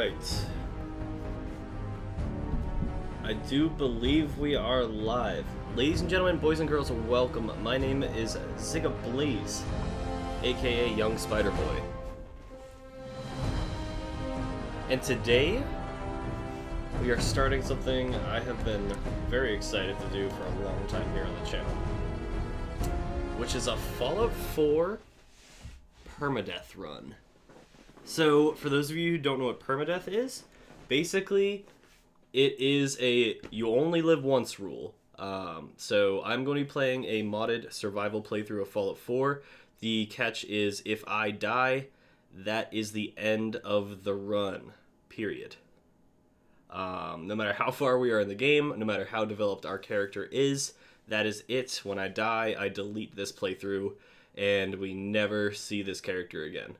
Alright. I do believe we are live. Ladies and gentlemen, boys and girls, welcome. My name is Zigga Blaze, aka Young Spider Boy. And today, we are starting something I have been very excited to do for a long time here on the channel, which is a Fallout 4 permadeath run. So, for those of you who don't know what permadeath is, basically, it is a you only live once rule. So, I'm going to be playing a modded survival playthrough of Fallout 4. The catch is, if I die, that is the end of the run, period. No matter how far we are in the game, no matter how developed our character is, that is it. When I die, I delete this playthrough, and we never see this character again.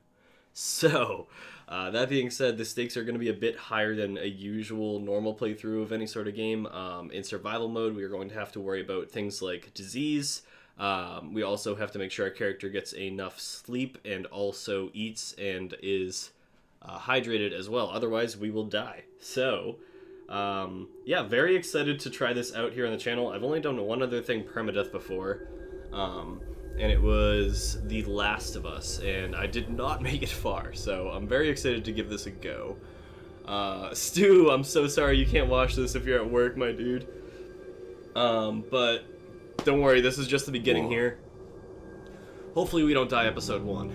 So, that being said, the stakes are going to be a bit higher than a usual normal playthrough of any sort of game. In survival mode, we are going to have to worry about things like disease. We also have to make sure our character gets enough sleep and also eats and is hydrated as well. Otherwise, we will die. So, yeah, very excited to try this out here on the channel. I've only done one other thing permadeath before. And it was The Last of Us, and I did not make it far, so I'm very excited to give this a go. Stu, I'm so sorry you can't watch this if you're at work, my dude. But don't worry, this is just the beginning here. Hopefully we don't die episode 1.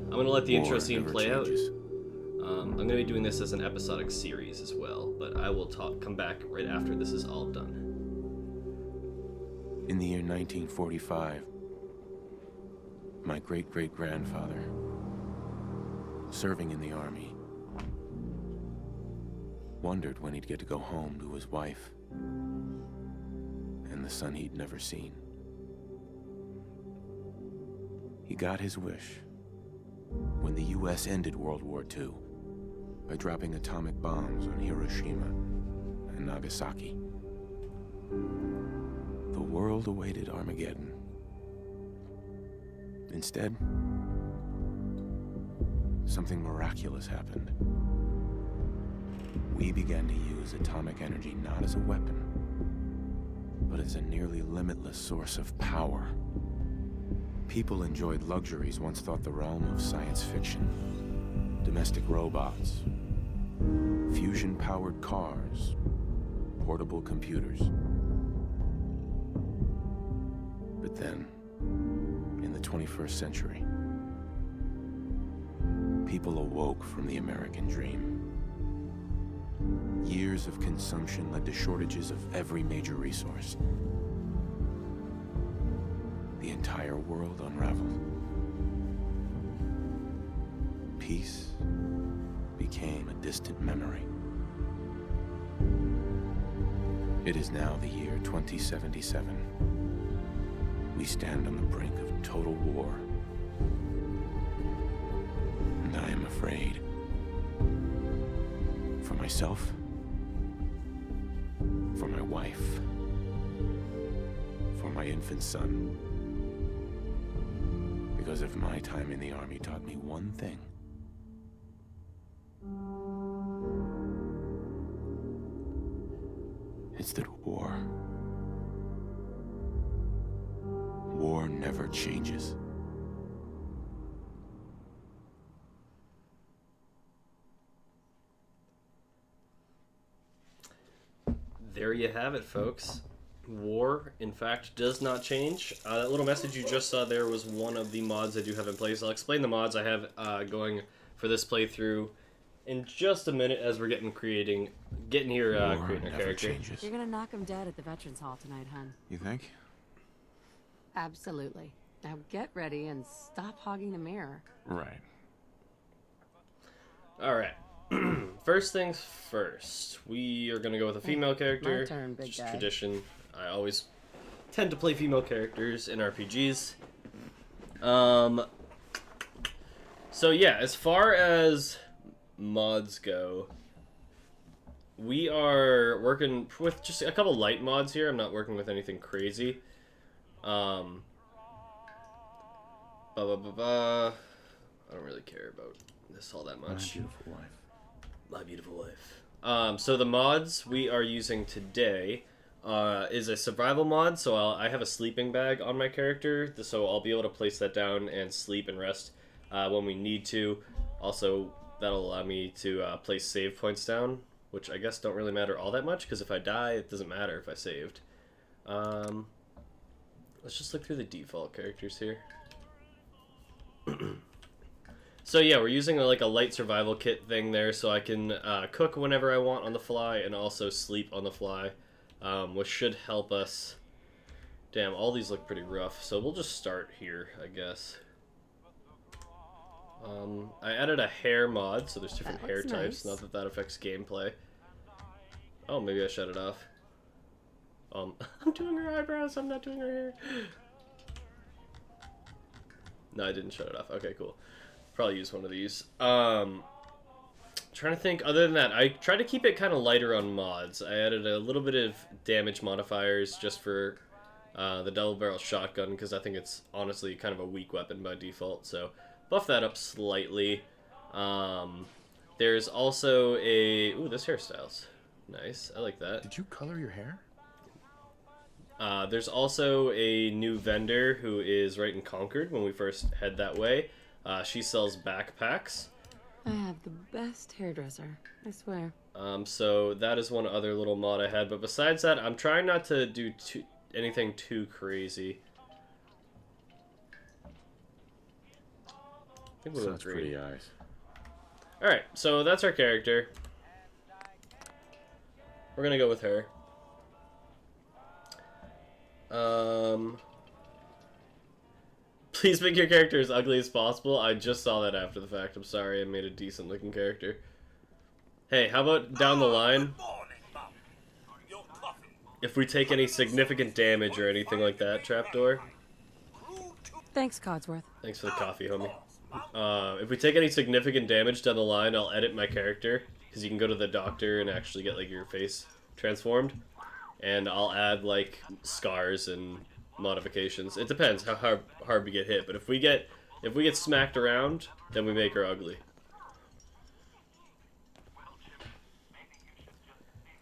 I'm gonna let the intro scene play out. I'm gonna be doing this as an episodic series as well, but I will come back right after this is all done. In the year 1945, my great-great-grandfather, serving in the army, wondered when he'd get to go home to his wife and the son he'd never seen. He got his wish when the U.S. ended World War II by dropping atomic bombs on Hiroshima and Nagasaki. The world awaited Armageddon. Instead, something miraculous happened. We began to use atomic energy not as a weapon, but as a nearly limitless source of power. People enjoyed luxuries once thought the realm of science fiction. Domestic robots, fusion-powered cars, portable computers. But then, in the 21st century, people awoke from the American dream. Years of consumption led to shortages of every major resource. The entire world unraveled. Peace became a distant memory. It is now the year 2077. We stand on the brink of total war. And I am afraid. For myself, for my wife, for my infant son. Because if my time in the army taught me one thing, it's that war never changes. There you have it, folks. War, in fact, does not change. That little message you just saw there was one of the mods I do have in place. I'll explain the mods I have going for this playthrough in just a minute as we're creating our character. Changes. You're gonna knock him dead at the Veterans Hall tonight, hun. You think? Absolutely. Now get ready and stop hogging the mirror. Right. Alright. First things first. We are going to go with a female character. My turn, big Just guy. tradition. I always tend to play female characters in RPGs. So yeah, as far as mods go, we are working with just a couple light mods here. I'm not working with anything crazy. I don't really care about this all that much. My beautiful wife. My beautiful wife. So the mods we are using today is a survival mod. So I have a sleeping bag on my character, so I'll be able to place that down and sleep and rest when we need to. Also, that'll allow me to place save points down, which I guess don't really matter all that much, because if I die, it doesn't matter if I saved. Let's just look through the default characters here. So yeah, we're using like a light survival kit thing there, so I can cook whenever I want on the fly and also sleep on the fly, which should help us. Damn, all these look pretty rough, so we'll just start here, I guess. I added a hair mod, so there's different hair types. Not that that affects gameplay. Oh, maybe I shut it off. I'm doing her eyebrows, I'm not doing her hair. No, I didn't shut it off. Okay, cool. Probably use one of these. Trying to think, other than that, I try to keep it kind of lighter on mods. I added a little bit of damage modifiers just for the double barrel shotgun, because I think it's honestly kind of a weak weapon by default, so buff that up slightly. There's also a... Ooh, this hairstyle's nice. I like that. Did you color your hair? There's also a new vendor who is right in Concord when we first head that way. She sells backpacks. I have the best hairdresser, I swear. So that is one other little mod I had, but besides that, I'm trying not to do anything too crazy. I think we'll Sounds pretty eyes. Alright, so that's our character. We're gonna go with her. Please make your character as ugly as possible. I just saw that after the fact. I'm sorry, I made a decent looking character. Hey, how about down the line? If we take any significant damage or anything like that, trapdoor. Thanks, Codsworth. Thanks for the coffee, homie. If we take any significant damage down the line, I'll edit my character, because you can go to the doctor and actually get like your face transformed, and I'll add like scars and modifications. It depends how hard we get hit, but if we get smacked around, then we make her ugly.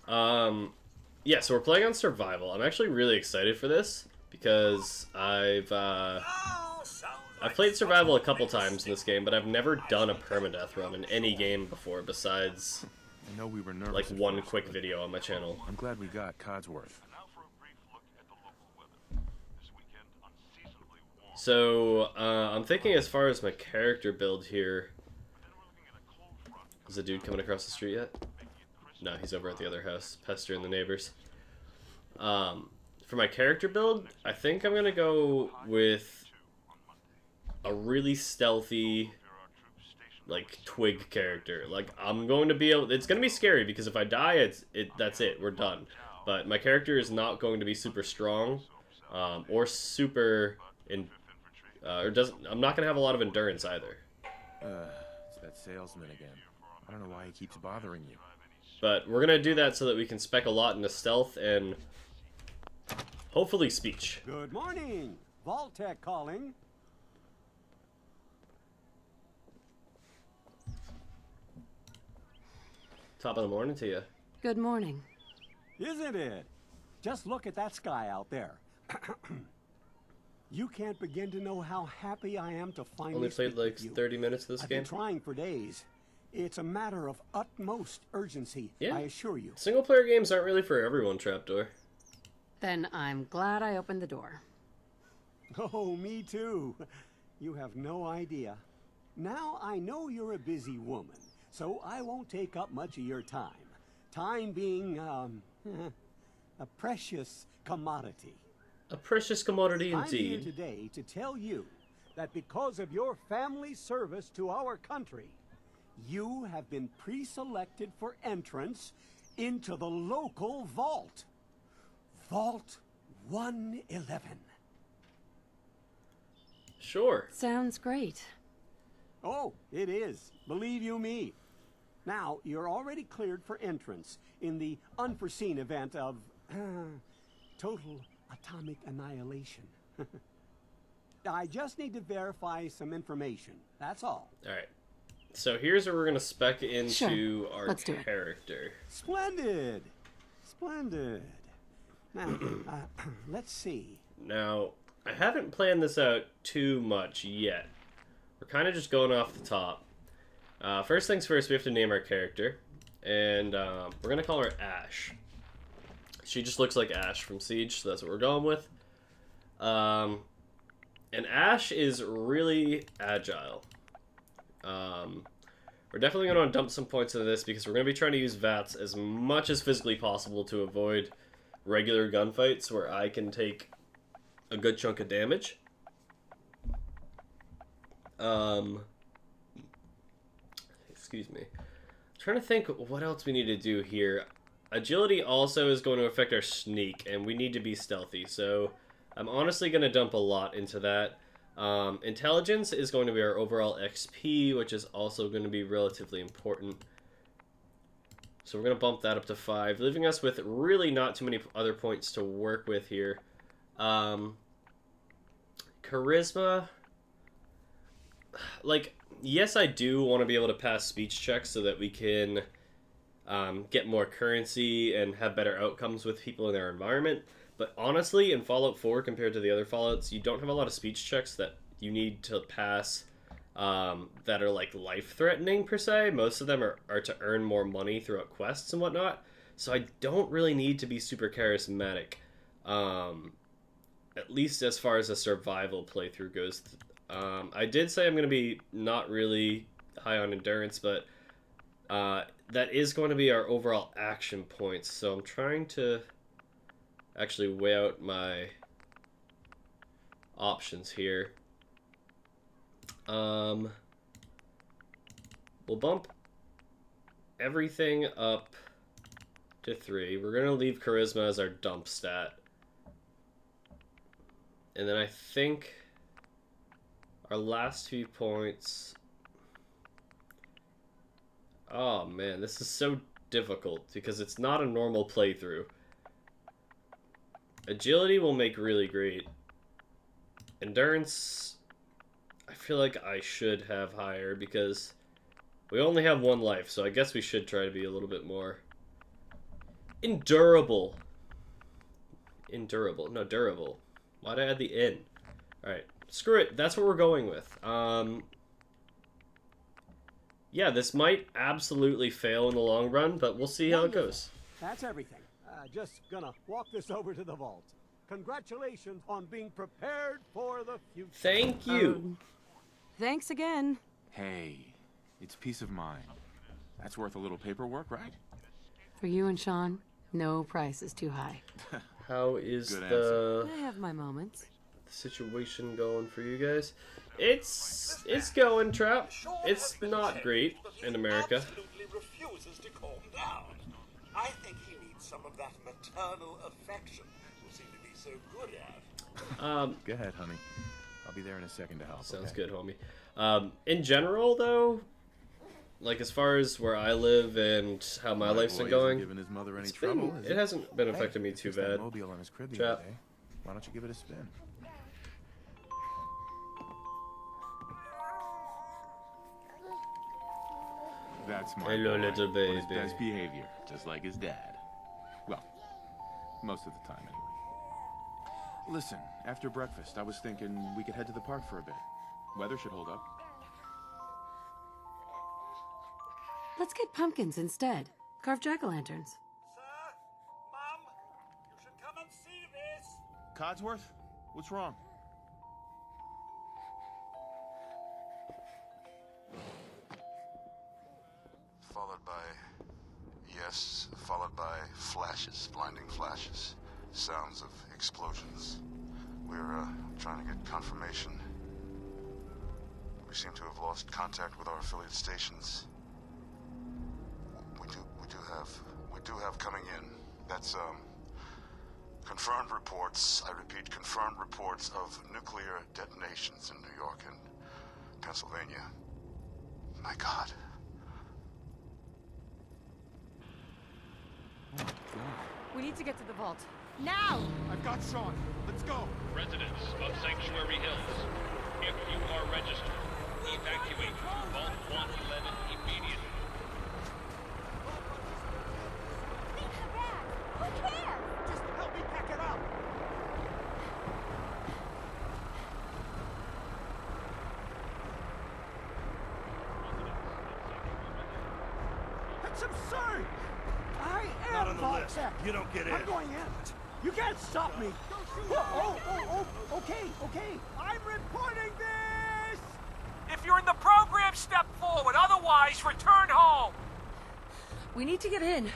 Yeah, so we're playing on survival. I'm actually really excited for this because I've played survival a couple times in this game, but I've never done a permadeath run in any game before besides I know we were nervous like at one first, quick but video on my channel. I'm glad we got Codsworth. So, I'm thinking as far as my character build here... Is the dude coming across the street yet? No, he's over at the other house, pestering the neighbors. For my character build, I think I'm going to go with a really stealthy, like, twig character. Like, I'm going to be able... It's going to be scary, because if I die, that's it. We're done. But my character is not going to be super strong, or super... I'm not gonna have a lot of endurance either. It's that salesman again. I don't know why he keeps bothering you. But we're gonna do that so that we can spec a lot into stealth and hopefully speech. Good morning, Vault-Tec calling. Top of the morning to you. Good morning. Isn't it? Just look at that sky out there. You can't begin to know how happy I am to finally Only played like 30 minutes of this I've game. been trying for days. It's a matter of utmost urgency, Yeah. I assure you. Single player games aren't really for everyone, Trapdoor. Then I'm glad I opened the door. Oh, me too. You have no idea. Now I know you're a busy woman, so I won't take up much of your time. Time being, a precious commodity. A precious commodity I'm here indeed. today to tell you that because of your family service to our country, you have been pre-selected for entrance into the local vault. Vault 111. Sure. Sounds great. Oh, it is. Believe you me. Now, you're already cleared for entrance in the unforeseen event of total atomic annihilation. I just need to verify some information. That's all. Alright. So here's where we're gonna spec into Sure. our Let's do it. character. Splendid. Splendid. Now, let's see. Now, I haven't planned this out too much yet. We're kind of just going off the top. First things first, we have to name our character. And we're going to call her Ash. She just looks like Ash from Siege, so that's what we're going with. And Ash is really agile. We're definitely going to dump some points into this because we're going to be trying to use VATS as much as physically possible to avoid regular gunfights where I can take a good chunk of damage. Excuse me. I'm trying to think what else we need to do here. Agility also is going to affect our sneak, and we need to be stealthy, so I'm honestly going to dump a lot into that. Intelligence is going to be our overall XP, which is also going to be relatively important. So we're going to bump that up to 5, leaving us with really not too many other points to work with here. Charisma. Like, yes, I do want to be able to pass speech checks so that we can get more currency and have better outcomes with people in their environment. But honestly, in Fallout 4 compared to the other Fallouts, you don't have a lot of speech checks that you need to pass that are like life-threatening per se. Most of them are to earn more money throughout quests and whatnot. So I don't really need to be super charismatic, at least as far as a survival playthrough goes. I did say I'm going to be not really high on endurance, but that is going to be our overall action points. So I'm trying to actually weigh out my options here. We'll bump everything up to 3. We're going to leave charisma as our dump stat. And then I think our last few points... Oh man, this is so difficult because it's not a normal playthrough. Agility will make really great. Endurance, I feel like I should have higher because we only have 1 life, so I guess we should try to be a little bit more endurable. Endurable, no, durable. Why'd I add the in? Alright, screw it, that's what we're going with. Yeah, this might absolutely fail in the long run, but we'll see how it goes. That's everything. Just gonna walk this over to the vault. Congratulations on being prepared for the future. Thank you. Thanks again. Hey, it's peace of mind. That's worth a little paperwork, right? For you and Sean, no price is too high. How is Good the I have my moments. situation going for you guys? It's going, Trap. It's not great in America. Absolutely refuses to calm down. I think he needs some of that maternal affection you seem to be so good at. Go ahead, honey. I'll be there in a second to help. Sounds okay? good, homie. In general, though, like as far as where I live and how my life's been boy going, isn't giving his mother any it's trouble, been, is it hasn't been affecting me too Fixed that bad. mobile on his crib the Chap. other day. Why don't you give it a spin? That's my Hello, boy. little On his baby. best behavior, just like his dad. Well, most of the time, anyway. Listen, after breakfast, I was thinking we could head to the park for a bit. Weather should hold up. Let's get pumpkins instead. Carve jack-o'-lanterns. Sir, Mum, you should come and see this. Codsworth, what's wrong? Followed by, yes, followed by flashes, blinding flashes, sounds of explosions. We're trying to get confirmation. We seem to have lost contact with our affiliate stations. We do have coming in. That's confirmed reports. I repeat, confirmed reports of nuclear detonations in New York and Pennsylvania. My God. We need to get to the vault. Now! I've got Sean. Let's go. Residents of Sanctuary Hills, if you are registered, Evacuate Vault 111 immediately. Just help me pack it up. That's absurd. I am Not on the list. Vault-Tec. You don't get in. I'm going in. You can't stop me. Okay. I'm reporting this. If you're in the program, step forward. Otherwise, return home. We need to get in.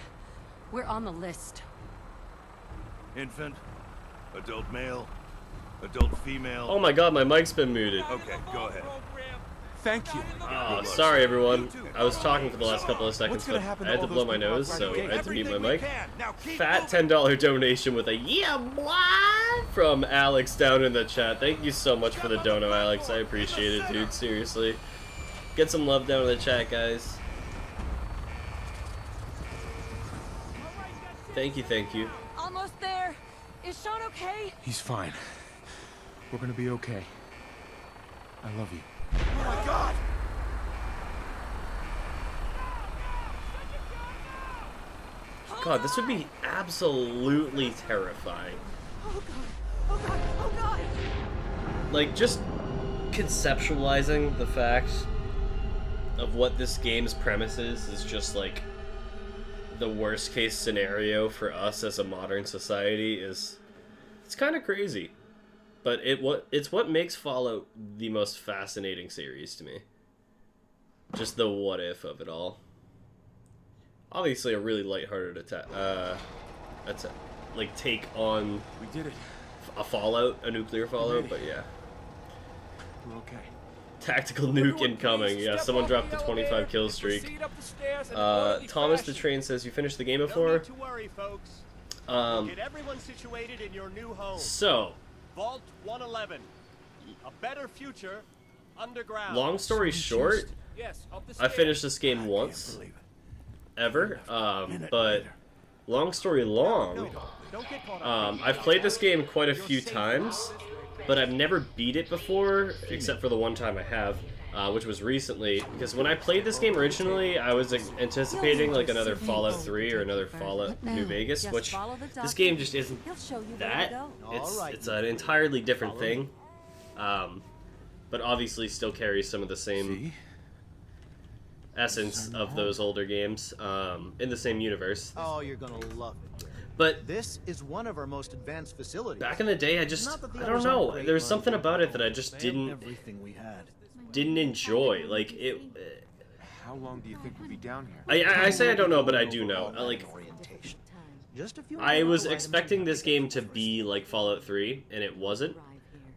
We're on the list. Infant, adult male, adult female. Oh my god, my mic's been muted. Okay, go ahead. Thank you. Oh, sorry everyone. I was talking for the last couple of seconds, but happen I to had to all blow those my people nose, outside so the I gate? had to mute my Everything we mic. can. Now keep Fat $10 donation with a yeah boy from Alex down in the chat. Thank you so much for the dono, Alex. I appreciate it, dude. Seriously. Get some love down in the chat, guys. Thank you. Almost there. Is Sean okay? He's fine. We're gonna be okay. I love you. Oh my God! God, this would be absolutely terrifying. Oh god. Like, just conceptualizing the fact of what this game's premise is just like the worst case scenario for us as a modern society is, it's kind of crazy. But it's what makes Fallout the most fascinating series to me. Just the what if of it all. Obviously a really lighthearted take on We did it. a Fallout, a nuclear Fallout, but yeah. We're okay. Tactical nuke incoming. Yeah, someone dropped the 25 kill streak. Thomas the Train says, you finished the game before? No need to worry, folks. Get everyone situated in your new home. So, Vault 111. A better future underground. long story short, Yes, up the I stairs. finished this game once, ever, but long story long, Don't get caught up. I've played this game quite a few times, but I've never beat it before, except for the one time I have, which was recently, because when I played this game originally, I was anticipating like another Fallout 3 or another Fallout New Vegas, which this game just isn't that. It's an entirely different thing, but obviously still carries some of the same essence of those older games in the same universe. Oh, you're gonna love it. But This is one of our most advanced facilities. back in the day, I Not that the don't others know. aren't great, There's but something about it that I just they have didn't everything we had. enjoy. Like it. How long do you think we'll be down here? I say I don't know, but I do know. Like Orientation. Just a few I was items expecting you this have to game get to first. be like Fallout 3, and it wasn't.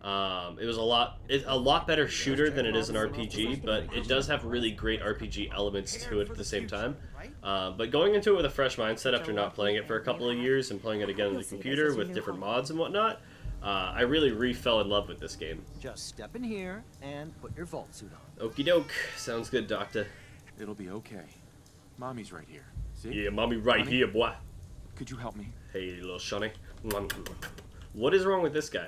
It was a lot better shooter than it is an RPG, but it does have really great RPG elements to it at the same time. But going into it with a fresh mindset after not playing it for a couple of years and playing it again on the computer with different mods and whatnot, I really fell in love with this game. Just step in here and put your vault suit on. Okie doke. Sounds good, Doctor. It'll be okay. Mommy's right here. See? Yeah, mommy right Honey? here, boy. Could you help me? Hey, little Shawny. What is wrong with this guy?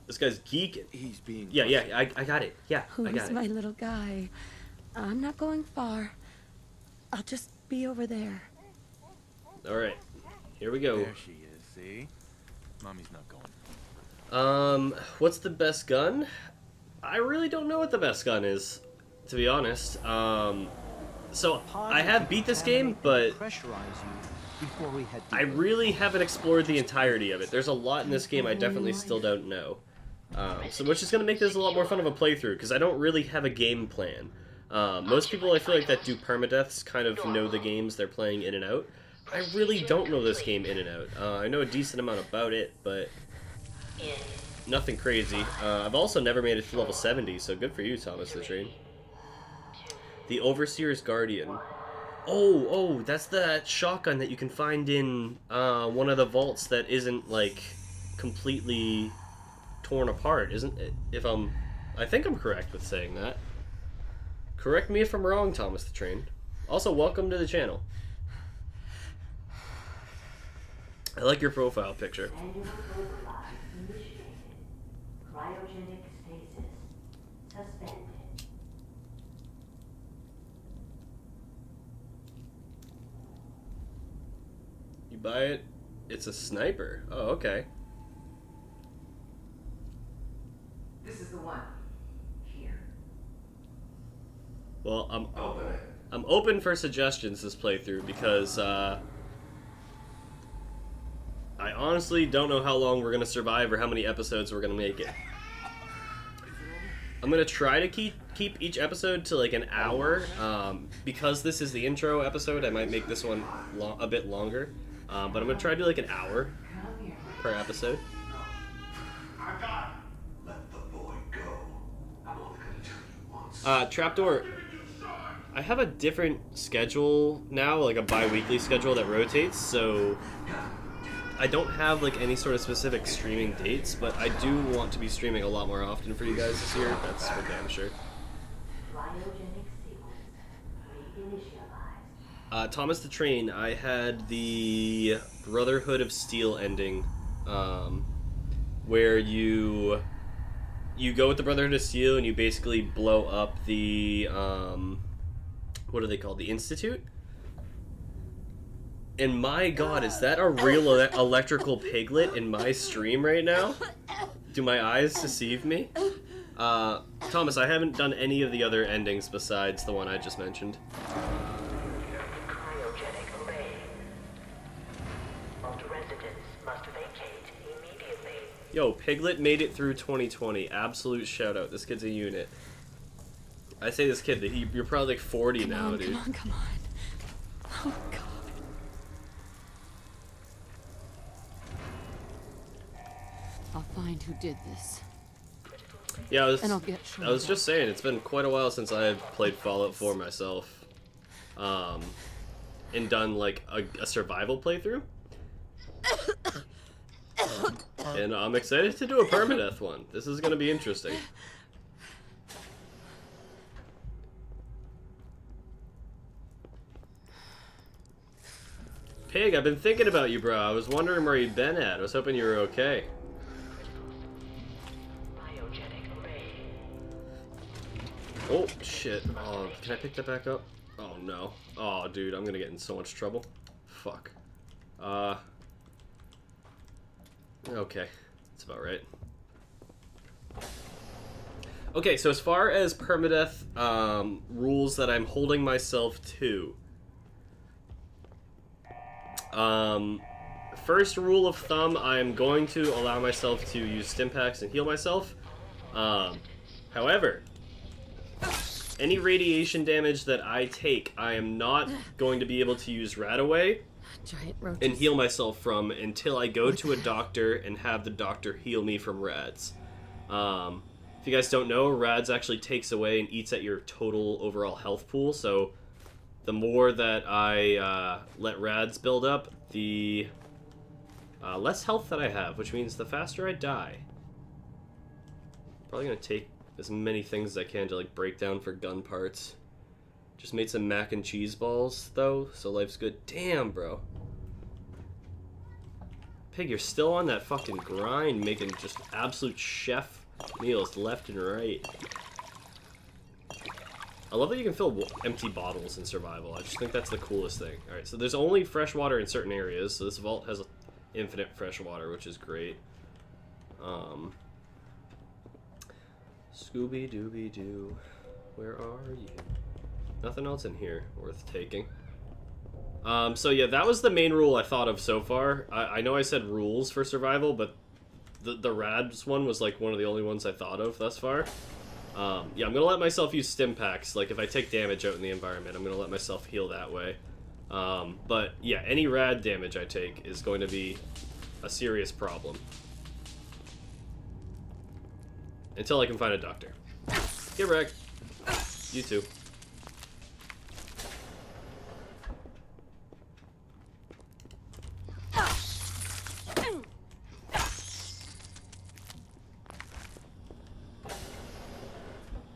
This guy's geeking. He's being... Yeah, I got it. Yeah, I Who's got my it. little guy? I'm not going far. I'll just be over there. Alright, here we go. There she is, see? Mommy's not going. What's the best gun? I really don't know what the best gun is, to be honest. So, I have beat this game, but before we head I really haven't explored the entirety of it. There's a lot in this game I definitely still don't know. So which is going to make this a lot more fun of a playthrough, because I don't really have a game plan. Most people I feel like that do permadeaths kind of know the games they're playing in and out. I really don't know this game in and out. I know a decent amount about it, but nothing crazy. I've also never made it to level 70, so good for you, Thomas the Train. The Overseer's Guardian. Oh, that's that shotgun that you can find in one of the vaults that isn't, like, completely torn apart, isn't it? I think I'm correct with saying that. Correct me if I'm wrong, Thomas the Train. Also, welcome to the channel. I like your profile picture. Cryogenic stasis. suspended. You buy it, it's a sniper. Oh, okay. This is the one. Here. Well, I'm open for suggestions this playthrough because I honestly don't know how long we're gonna survive or how many episodes we're gonna make it. I'm gonna try to keep each episode to like an hour. Because this is the intro episode, I might make this one a bit longer. But I'm gonna try to do like an hour per episode. Let the boy go. I'm only gonna tell you once. Trapdoor. I have a different schedule now, like a bi-weekly schedule that rotates, so I don't have like any sort of specific streaming dates, but I do want to be streaming a lot more often for you guys this year. That's for damn sure. Cryogenic sequence reinitialized. Thomas the Train, I had the Brotherhood of Steel ending, where you go with the Brotherhood of Steel and you basically blow up the, what are they called? The Institute? And my god, is that a real electrical piglet in my stream right now? Do my eyes deceive me? Thomas, I haven't done any of the other endings besides the one I just mentioned. Cryogenic array. Most residents must vacate immediately. Yo, Piglet made it through 2020. Absolute shout out. This kid's a unit. I say this kid, you're probably like 40 now, dude. Come on. Oh, God. I'll find who did this. Yeah, And I'll get I was just saying, it's been quite a while since I've played Fallout 4 myself. And done like a survival playthrough. And I'm excited to do a permadeath one. This is gonna be interesting. Pig, I've been thinking about you, bro. I was wondering where you'd been at. I was hoping you were okay. Oh, shit. Oh, can I pick that back up? Oh, no. Oh, dude, I'm gonna get in so much trouble. Fuck. Okay. That's about right. Okay, so as far as permadeath rules that I'm holding myself to. First rule of thumb, I'm going to allow myself to use stim packs and heal myself. However, any radiation damage that I take, I am not going to be able to use Radaway and heal myself from until I go to a doctor and have the doctor heal me from rads. If you guys don't know, rads actually takes away and eats at your total overall health pool, so the more that I let rads build up, the less health that I have, which means the faster I die. Probably gonna take as many things as I can to like break down for gun parts. Just made some mac and cheese balls though, so life's good. Damn, bro. Pig, you're still on that fucking grind, making just absolute chef meals left and right. I love that you can fill empty bottles in survival. I just think that's the coolest thing. Alright, so there's only fresh water in certain areas, so this vault has infinite fresh water, which is great. Scooby-Dooby-Doo, where are you? Nothing else in here worth taking. So yeah, that was the main rule I thought of so far. I know I said rules for survival, but the rads one was like one of the only ones I thought of thus far. Yeah, I'm gonna let myself use stim packs. Like if I take damage out in the environment, I'm gonna let myself heal that way. But yeah, any rad damage I take is going to be a serious problem. Until I can find a doctor. Get wrecked. You too.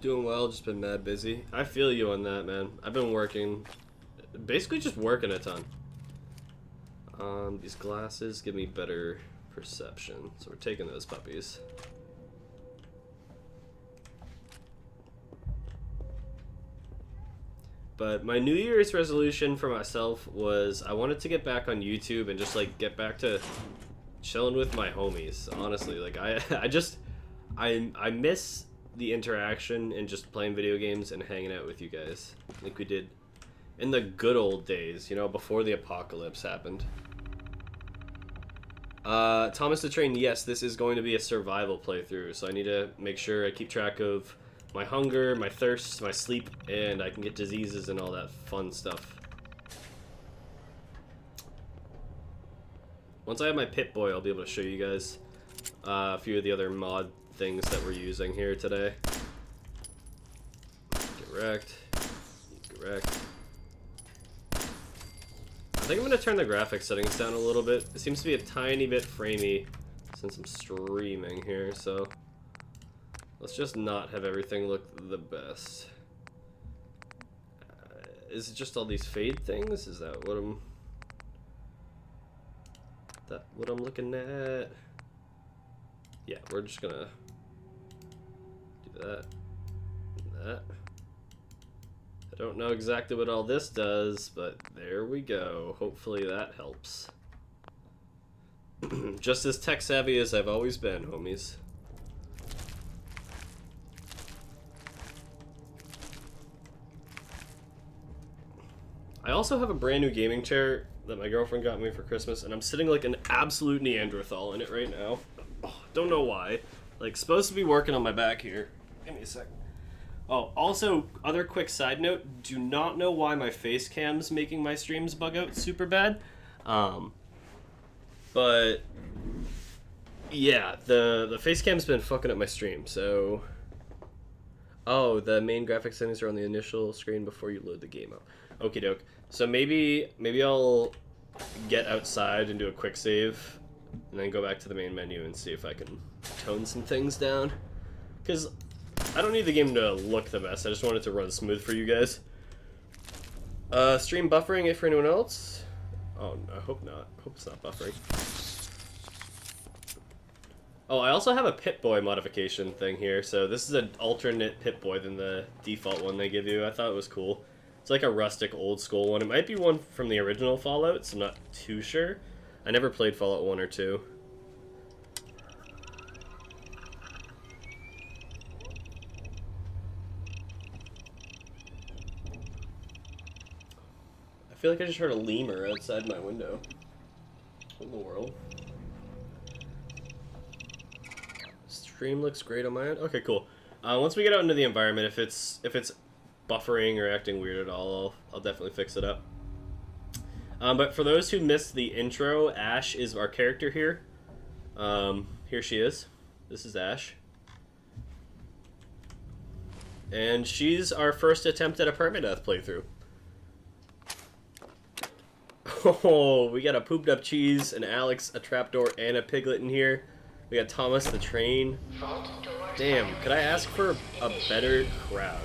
Doing well, just been mad busy. I feel you on that, man. I've been working, basically just working a ton. These glasses give me better perception, so we're taking those puppies. but my New Year's resolution for myself was I wanted to get back on YouTube and just like get back to chilling with my homies. Honestly, like I miss the interaction and just playing video games and hanging out with you guys like we did in the good old days, you know, before the apocalypse happened. Thomas the Train, yes, this is going to be a survival playthrough, so I need to make sure I keep track of my hunger, my thirst, my sleep, and I can get diseases and all that fun stuff. Once I have my Pip-Boy, I'll be able to show you guys a few of the other mod things that we're using here today. Get wrecked. Get wrecked. I think I'm going to turn the graphics settings down a little bit. It seems to be a tiny bit framey since I'm streaming here, so let's just not have everything look the best. Is it just all these fade things? Is that what I'm looking at? Yeah, we're just gonna do that and that. I don't know exactly what all this does, but there we go. Hopefully that helps. Just as tech savvy as I've always been, homies. I also have a brand new gaming chair that my girlfriend got me for Christmas, and I'm sitting like an absolute Neanderthal in it right now. Oh, don't know why. Like, supposed to be working on my back here. Give me a second. Oh, also, other quick side note, do not know why my face cam's making my streams bug out super bad. But yeah, the face cam's been fucking up my stream, so oh, the main graphics settings are on the initial screen before you load the game up. Okie doke. So maybe I'll get outside and do a quick save and then go back to the main menu and see if I can tone some things down. Because I don't need the game to look the best, I just want it to run smooth for you guys. Stream buffering if for anyone else? Oh, I hope not. I hope it's not buffering. Oh, I also have a Pip-Boy modification thing here, so this is an alternate Pip-Boy than the default one they give you. I thought it was cool. It's like a rustic old school one. It might be one from the original Fallout, so I'm not too sure. I never played Fallout 1 or 2. I feel like I just heard a lemur outside my window. What in the world? Stream looks great on my end. Okay, cool. Once we get out into the environment, if it's buffering or acting weird at all, I'll definitely fix it up. But for those who missed the intro, Ash is our character here. Here she is. This is Ash. And she's our first attempt at a permadeath playthrough. Oh, we got a pooped up cheese, an Alex, a trapdoor, and a piglet in here. We got Thomas the Train. Damn, could I ask for a better crowd?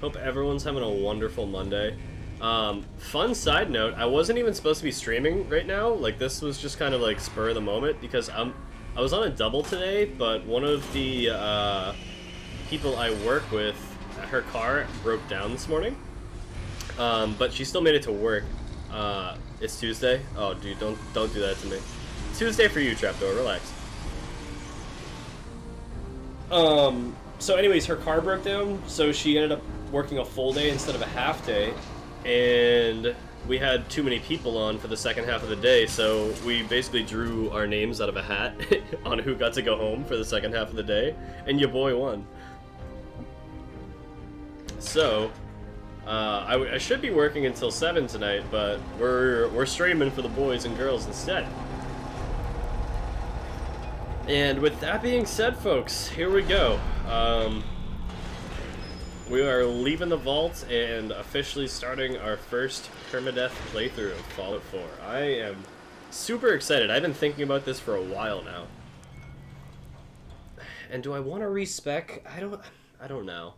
Hope everyone's having a wonderful Monday. Fun side note, I wasn't even supposed to be streaming right now. Like, this was just kind of like spur of the moment because I was on a double today, but one of the people I work with, her car broke down this morning. But she still made it to work. It's Tuesday. Oh, dude, don't do that to me. It's Tuesday for you, Trapdoor. Relax. So anyways, her car broke down, so she ended up working a full day instead of a half day, and we had too many people on for the second half of the day, so we basically drew our names out of a hat on who got to go home for the second half of the day, and your boy won. So I should be working until 7 tonight, but we're streaming for the boys and girls instead. And with that being said, folks, here we go. We are leaving the vault and officially starting our first permadeath playthrough of Fallout 4. I am super excited. I've been thinking about this for a while now. And do I want to respec? I don't know.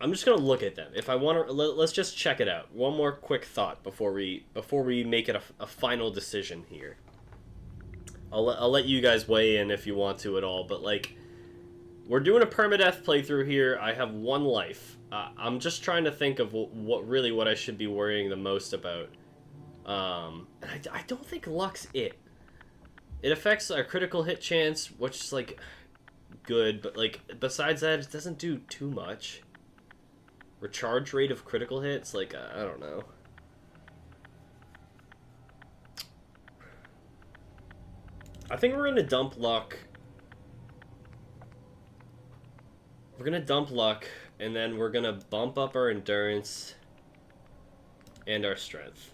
I'm just gonna look at them. If I want to, let's just check it out. One more quick thought before we make it a final decision here. I'll let you guys weigh in if you want to at all, but like, we're doing a permadeath playthrough here. I have 1 life. I'm just trying to think of what I should be worrying the most about. And I don't think luck's it. It affects our critical hit chance, which is like good, but like besides that, it doesn't do too much. Recharge rate of critical hits, like I don't know. I think we're gonna dump luck. We're gonna dump luck, and then we're gonna bump up our endurance and our strength.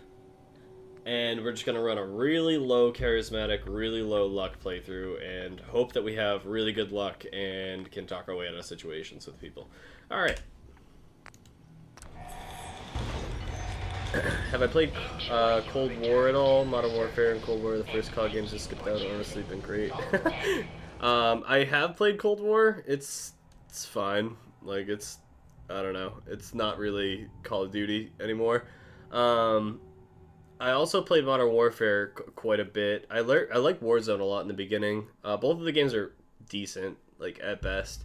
And we're just gonna run a really low charismatic, really low luck playthrough, and hope that we have really good luck and can talk our way out of situations with people. Alright. Have I played Cold War at all? Modern Warfare and Cold War, the first COD games I skipped out, honestly been great. I have played Cold War. It's fine. Like, I don't know. It's not really Call of Duty anymore. I also played Modern Warfare quite a bit. I like Warzone a lot in the beginning. Both of the games are decent, like, at best.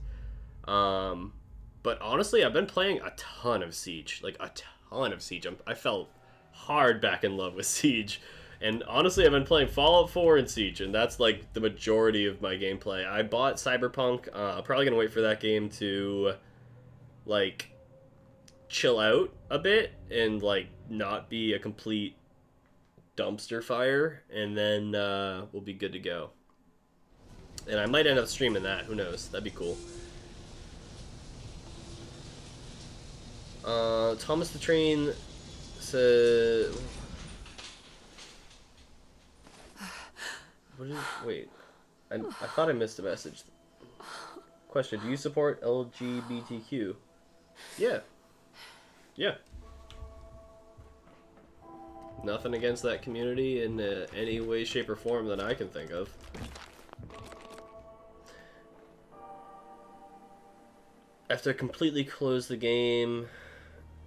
But honestly, I've been playing a ton of Siege. Like, a ton of Siege. I fell hard back in love with Siege. And honestly, I've been playing Fallout 4 and Siege, and that's, like, the majority of my gameplay. I bought Cyberpunk. I'm probably going to wait for that game to, like, chill out a bit and, like, not be a complete dumpster fire, and then we'll be good to go. And I might end up streaming that. Who knows? That'd be cool. Thomas the Train said... Wait. I thought I missed a message. Question, do you support LGBTQ? Yeah. Yeah. Nothing against that community in any way, shape, or form that I can think of. I have to completely close the game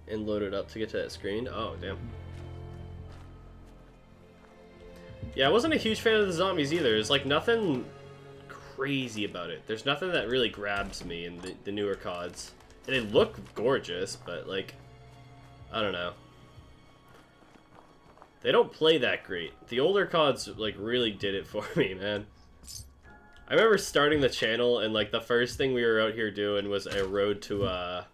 and load it up to get to that screen. Oh, damn. Yeah, I wasn't a huge fan of the zombies either. There's like nothing crazy about it. There's nothing that really grabs me in the newer CODs. And they look gorgeous, but like, I don't know. They don't play that great. The older CODs like really did it for me, man. I remember starting the channel and like the first thing we were out here doing was a road to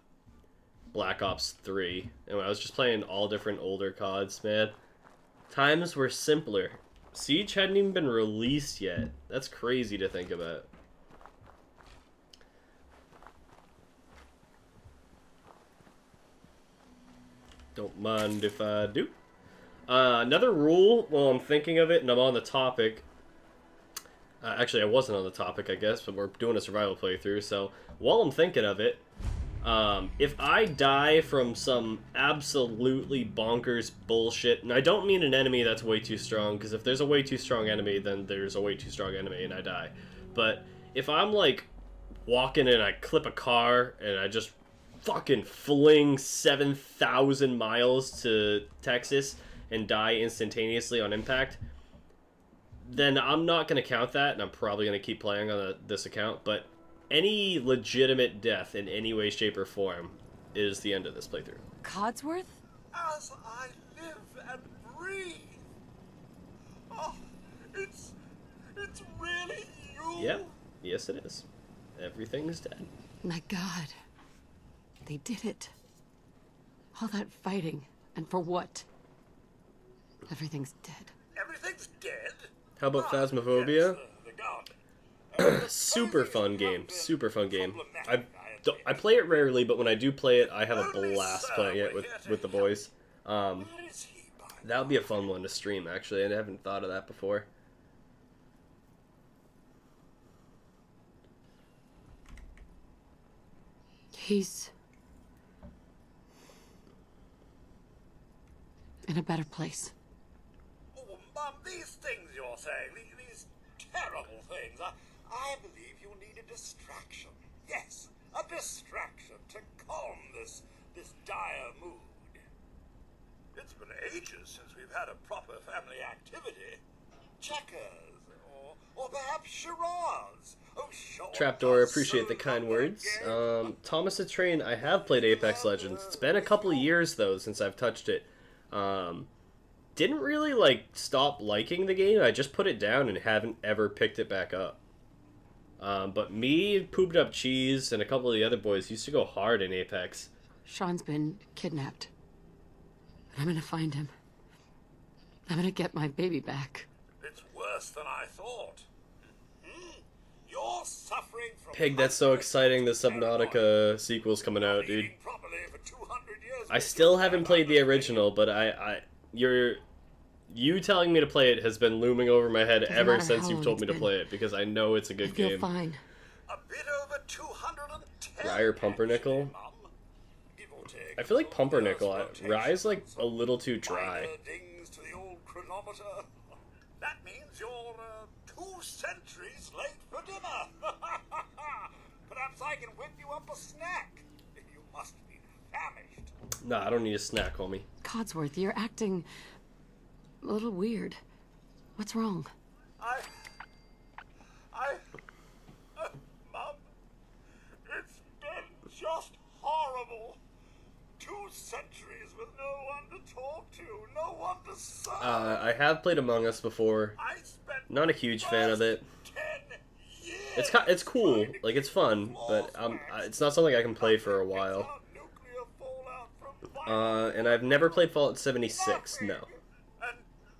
Black Ops 3. And I was just playing all different older CODs, man. Times were simpler. Siege hadn't even been released yet. That's crazy to think about. Don't mind if I do. Another rule, well, I'm thinking of it and I'm on the topic. Actually, I wasn't on the topic, I guess, but we're doing a survival playthrough, so while I'm thinking of it, if I die from some absolutely bonkers bullshit, and I don't mean an enemy that's way too strong, because if there's a way too strong enemy, then there's a way too strong enemy and I die. But if I'm, like, walking and I clip a car and I just fucking fling 7,000 miles to Texas and die instantaneously on impact, then I'm not going to count that, and I'm probably going to keep playing on this account, but any legitimate death in any way, shape, or form is the end of this playthrough. Codsworth? As I live and breathe. Oh, it's really you. Yep. Yes, it is. Everything's dead. My God. They did it. All that fighting. And for what? Everything's dead. Everything's dead? How about Phasmophobia? Super fun game. Super fun game. I play it rarely, but when I do play it, I have a blast playing it with the boys. That would be a fun one to stream, actually. I haven't thought of that before. He's in a better place. Oh, Mum, these things you're saying, these terrible things, I believe you need a distraction. Yes, a distraction to calm this dire mood. It's been ages since we've had a proper family activity. Checkers, or perhaps charades. Trapdoor, appreciate the kind words. Thomas the Train, I have played Apex Legends. It's been a couple of years, though, since I've touched it. Didn't really, like, stop liking the game. I just put it down and haven't ever picked it back up. But me, Pooped Up Cheese, and a couple of the other boys used to go hard in Apex. Sean's been kidnapped. I'm gonna find him. I'm gonna get my baby back. It's worse than I thought. You're suffering from... Pig, that's so exciting. The Subnautica sequel's coming out, dude. I still haven't played the original, but you telling me to play it has been looming over my head ever since you've told me to play it, because I know it's a good game. I feel fine. A bit over 210. Rye or Pumpernickel? I feel like Pumpernickel. Rye's like a little too dry. Dings to the old chronometer. That means you're 2 centuries late for dinner. Perhaps I can whip you up a snack. You must be famished. Nah, I don't need a snack, homie. Codsworth, you're acting a little weird. What's wrong? Mum, it's been just horrible. 2 centuries with no one to talk to, no one to serve. I have played Among Us before. Not a huge fan of it. It's cool, like it's fun, but it's not something I can play for a while. And I've never played Fallout 76. No. And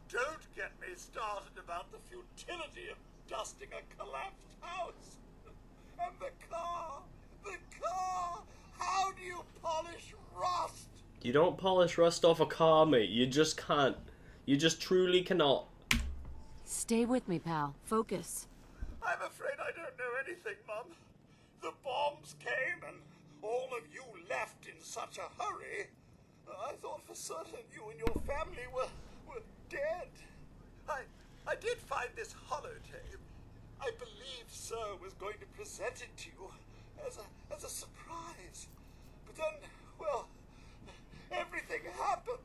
don't get me started about the futility of dusting a collapsed house. And the car. How do you polish rust? You don't polish rust off a car, mate. You just can't. You just truly cannot. Stay with me, pal. Focus. I'm afraid I don't know anything, Mum. The bombs came and all of you left in such a hurry. I thought for certain you and your family were dead. I did find this holotape. I believe Sir was going to present it to you as a surprise. But then, well, everything happened.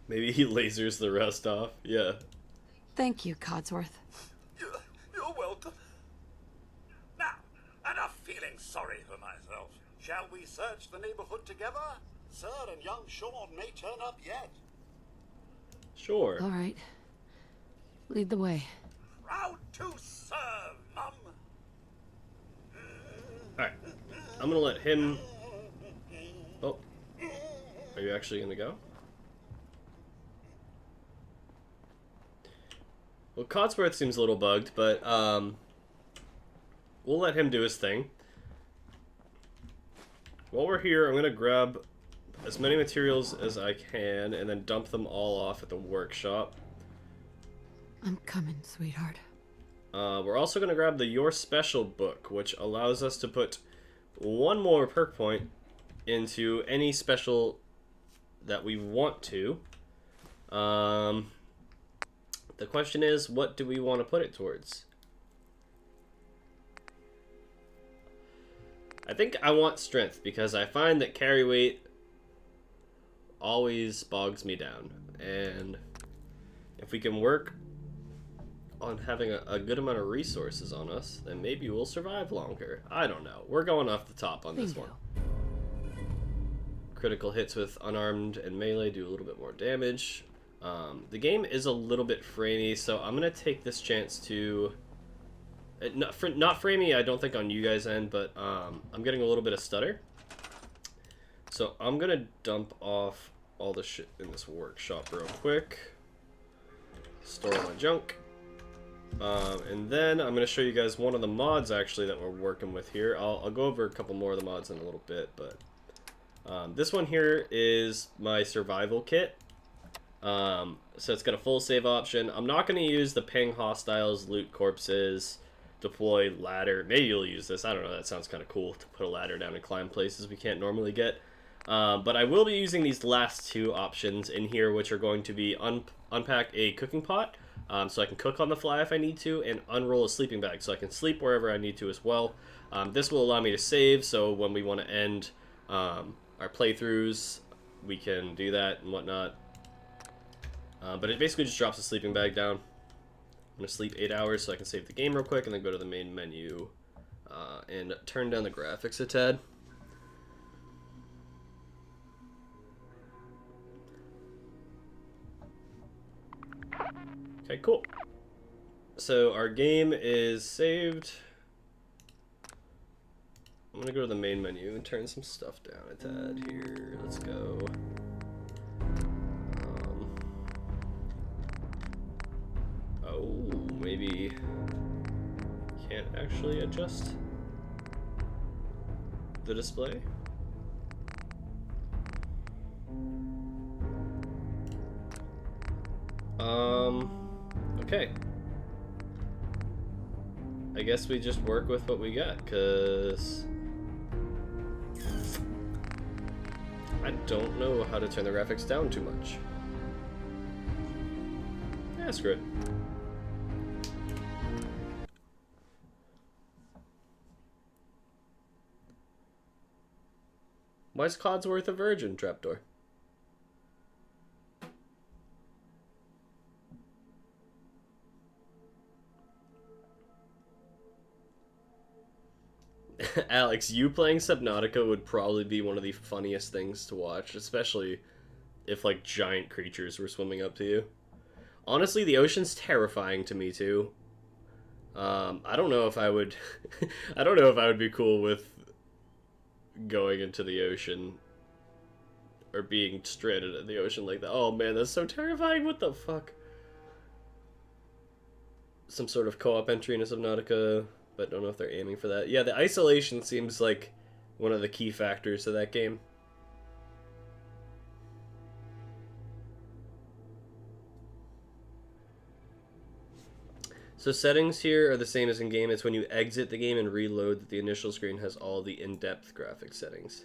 Maybe he lasers the rust off. Yeah. Thank you, Codsworth. You're welcome. Now, enough feeling sorry for myself. Shall we search the neighborhood together? Sir and young Sean may turn up yet. Sure. All right. Lead the way. Proud to serve, Mum. Alright. I'm gonna let him... Oh. Are you actually gonna go? Well, Codsworth seems a little bugged, but, we'll let him do his thing. While we're here, I'm gonna grab as many materials as I can and then dump them all off at the workshop. I'm coming, sweetheart. We're also going to grab the Your Special book, which allows us to put one more perk point into any special that we want to. The question is, what do we want to put it towards? I think I want strength, because I find that carry weight always bogs me down. And if we can work on having a good amount of resources on us, then maybe we'll survive longer. I don't know. We're going off the top on this one. Critical hits with unarmed and melee do a little bit more damage. The game is a little bit framey, so I'm going to take this chance to... Not framey, I don't think on you guys' end, but I'm getting a little bit of stutter. So I'm going to dump off all the shit in this workshop real quick. Store my junk. And then I'm going to show you guys one of the mods actually that we're working with here. I'll go over a couple more of the mods in a little bit, but this one here is my survival kit. So it's got a full save option. I'm not going to use the ping hostiles, loot corpses, deploy ladder. Maybe you'll use this. I don't know. That sounds kind of cool to put a ladder down and climb places we can't normally get. But I will be using these last two options in here, which are going to be unpack a cooking pot, so I can cook on the fly if I need to, and unroll a sleeping bag, so I can sleep wherever I need to as well. This will allow me to save, so when we want to end our playthroughs, we can do that and whatnot. But it basically just drops a sleeping bag down. I'm gonna sleep 8 hours so I can save the game real quick and then go to the main menu and turn down the graphics a tad. Okay, cool. So our game is saved. I'm gonna go to the main menu and turn some stuff down a tad here. Let's go. Oh, maybe can't actually adjust the display. Okay. I guess we just work with what we got, cause I don't know how to turn the graphics down too much. Yeah, screw it. Why is Codsworth a virgin, Trapdoor? Alex, you playing Subnautica would probably be one of the funniest things to watch, especially if, like, giant creatures were swimming up to you. Honestly, the ocean's terrifying to me, too. I don't know if I would... I don't know if I would be cool with going into the ocean or being stranded in the ocean like that. Oh, man, that's so terrifying. What the fuck? Some sort of co-op entry into Subnautica... but don't know if they're aiming for that. Yeah, the isolation seems like one of the key factors of that game. So settings here are the same as in game. It's when you exit the game and reload that the initial screen has all the in-depth graphic settings.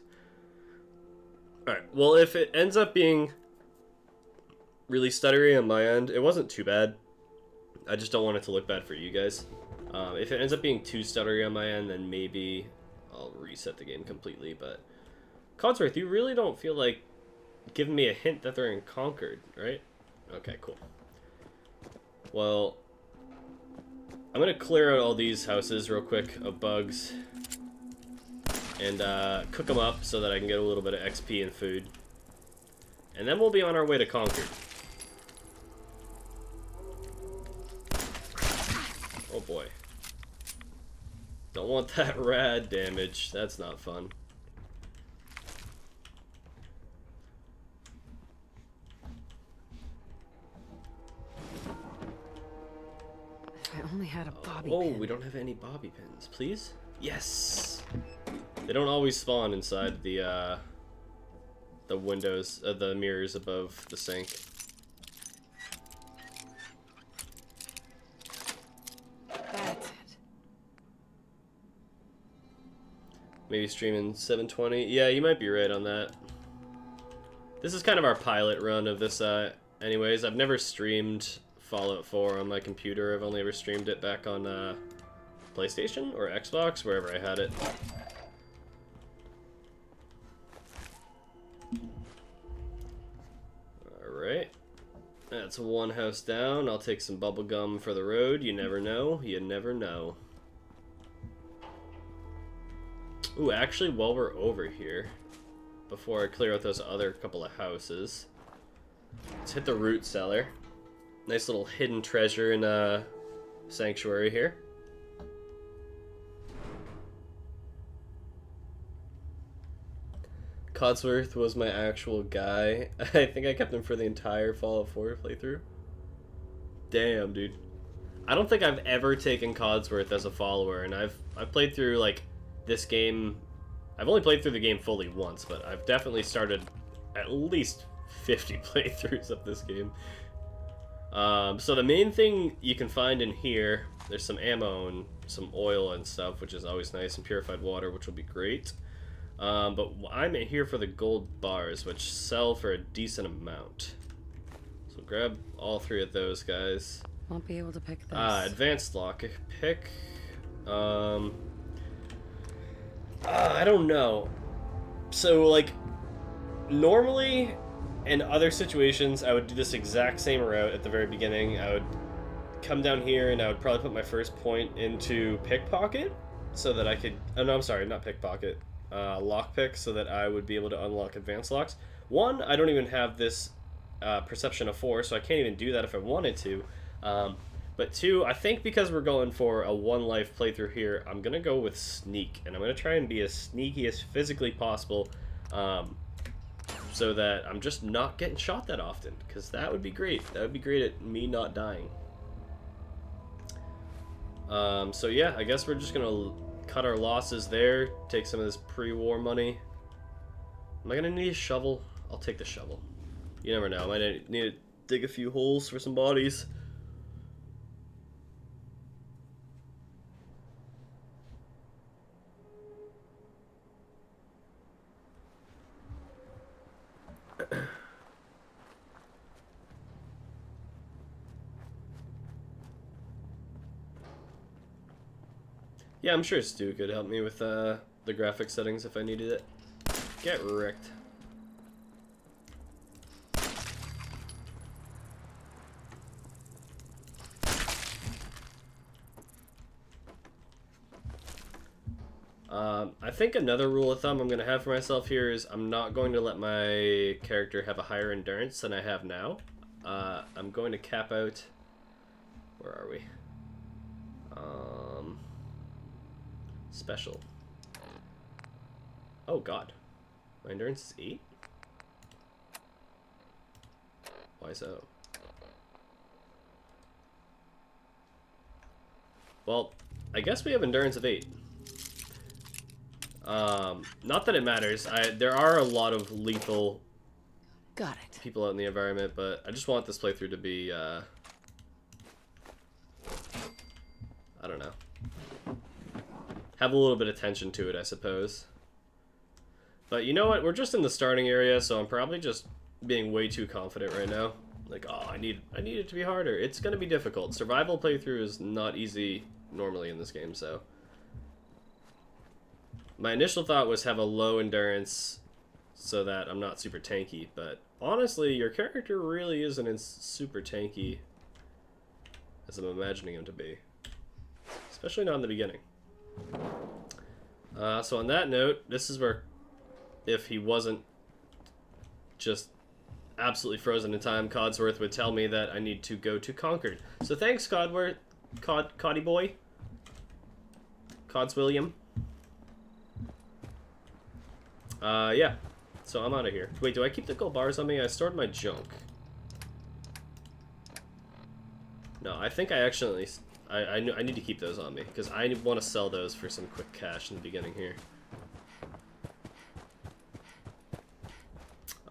Alright, well, if it ends up being really stuttery on my end, it wasn't too bad. I just don't want it to look bad for you guys. If it ends up being too stuttery on my end, then maybe I'll reset the game completely, but... Codsworth, you really don't feel like giving me a hint that they're in Concord, right? Okay, cool. Well, I'm gonna clear out all these houses real quick of bugs and cook them up so that I can get a little bit of XP and food. And then we'll be on our way to Concord. Oh boy. Don't want that rad damage. That's not fun. If I only had a bobby Oh, pin. we don't have any bobby pins. Please? Yes! They don't always spawn inside the windows, the mirrors above the sink. That's it. Maybe streaming 720. Yeah, you might be right on that. This is kind of our pilot run of this, anyways. I've never streamed Fallout 4 on my computer. I've only ever streamed it back on, PlayStation or Xbox, wherever I had it. Alright. That's one house down. I'll take some bubble gum for the road. You never know. You never know. Ooh, actually, while we're over here, before I clear out those other couple of houses, let's hit the root cellar. Nice little hidden treasure in Sanctuary here. Codsworth was my actual guy. I think I kept him for the entire Fallout 4 playthrough. Damn, dude. I don't think I've ever taken Codsworth as a follower, and I've played through, like, this game. I've only played through the game fully once, but I've definitely started at least 50 playthroughs of this game. So the main thing you can find in here, there's some ammo and some oil and stuff, which is always nice, and purified water, which will be great. But I'm here for the gold bars, which sell for a decent amount. So grab all three of those guys. Won't be able to pick this. Advanced lock pick. I don't know. So, like, normally in other situations, I would do this exact same route at the very beginning. I would come down here and I would probably put my first point into pickpocket so that I could, oh no, I'm sorry, not pickpocket, lockpick, so that I would be able to unlock advanced locks. One, I don't even have this perception of 4, so I can't even do that if I wanted to. But two, I think because we're going for a 1 life playthrough here, I'm going to go with sneak, and I'm going to try and be as sneaky as physically possible, so that I'm just not getting shot that often, because that would be great. That would be great at me not dying. So yeah, I guess we're just gonna cut our losses there, take some of this pre-war money. Am I gonna need a shovel? I'll take the shovel. You never know, I might need to dig a few holes for some bodies. Yeah, I'm sure Stu could help me with the graphic settings if I needed it. Get wrecked. I think another rule of thumb I'm going to have for myself here is I'm not going to let my character have a higher endurance than I have now. I'm going to cap out... Where are we? Special. Oh god. My endurance is 8? Why so? Well, I guess we have endurance of 8. Not that it matters. There are a lot of lethal people out in the environment, but I just want this playthrough to be, I don't know. Have a little bit of tension to it, I suppose. But you know what? We're just in the starting area, so I'm probably just being way too confident right now. Like, oh, I need it to be harder. It's gonna be difficult. Survival playthrough is not easy normally in this game, so. My initial thought was have a low endurance so that I'm not super tanky, but honestly, your character really isn't as super tanky as I'm imagining him to be. Especially not in the beginning. So on that note, this is where, if he wasn't just absolutely frozen in time, Codsworth would tell me that I need to go to Concord. So thanks, Codworth, Coddy boy, Cods William. Yeah. So I'm out of here. Wait, do I keep the gold bars on me? I stored my junk. No, I think I actually... I need to keep those on me, because I want to sell those for some quick cash in the beginning here.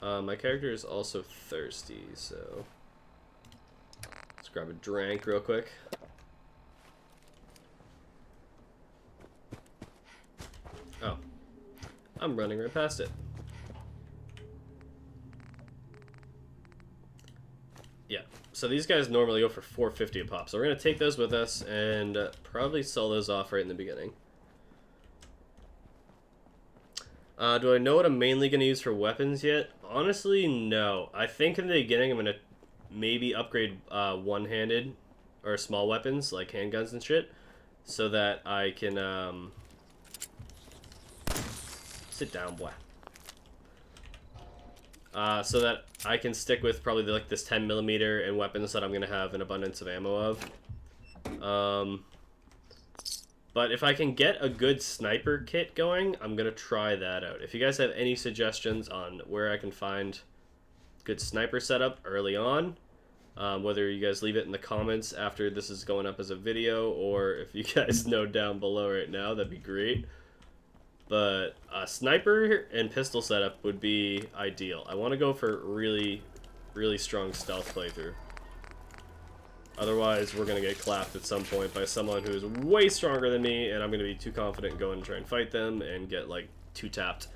My character is also thirsty, so... Let's grab a drink real quick. Oh. I'm running right past it. Yeah, so these guys normally go for $4.50 a pop, so we're going to take those with us and probably sell those off right in the beginning. Do I know what I'm mainly going to use for weapons yet? Honestly, no. I think in the beginning I'm going to maybe upgrade one-handed or small weapons like handguns and shit, so that I can... Sit down, boy. So that I can stick with probably like this 10mm and weapons that I'm gonna have an abundance of ammo of. But if I can get a good sniper kit going, I'm gonna try that out. If you guys have any suggestions on where I can find good sniper setup early on, whether you guys leave it in the comments after this is going up as a video, or if you guys know down below right now, that'd be great. But a sniper and pistol setup would be ideal. I want to go for really, really strong stealth playthrough. Otherwise, we're going to get clapped at some point by someone who's way stronger than me, and I'm going to be too confident in going to try and fight them and get, like, two-tapped.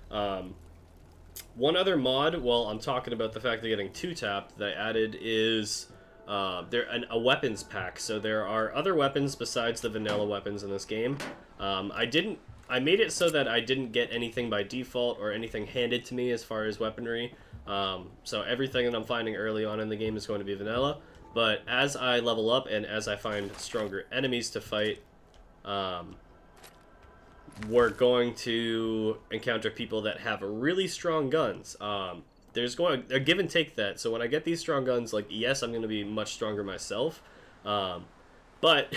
One other mod, while I'm talking about the fact of getting two-tapped, that I added is a weapons pack. So there are other weapons besides the vanilla weapons in this game. I made it so that I didn't get anything by default or anything handed to me as far as weaponry. So everything that I'm finding early on in the game is going to be vanilla. But as I level up and as I find stronger enemies to fight, we're going to encounter people that have really strong guns. There's going a give and take that. So when I get these strong guns, like, yes, I'm going to be much stronger myself. But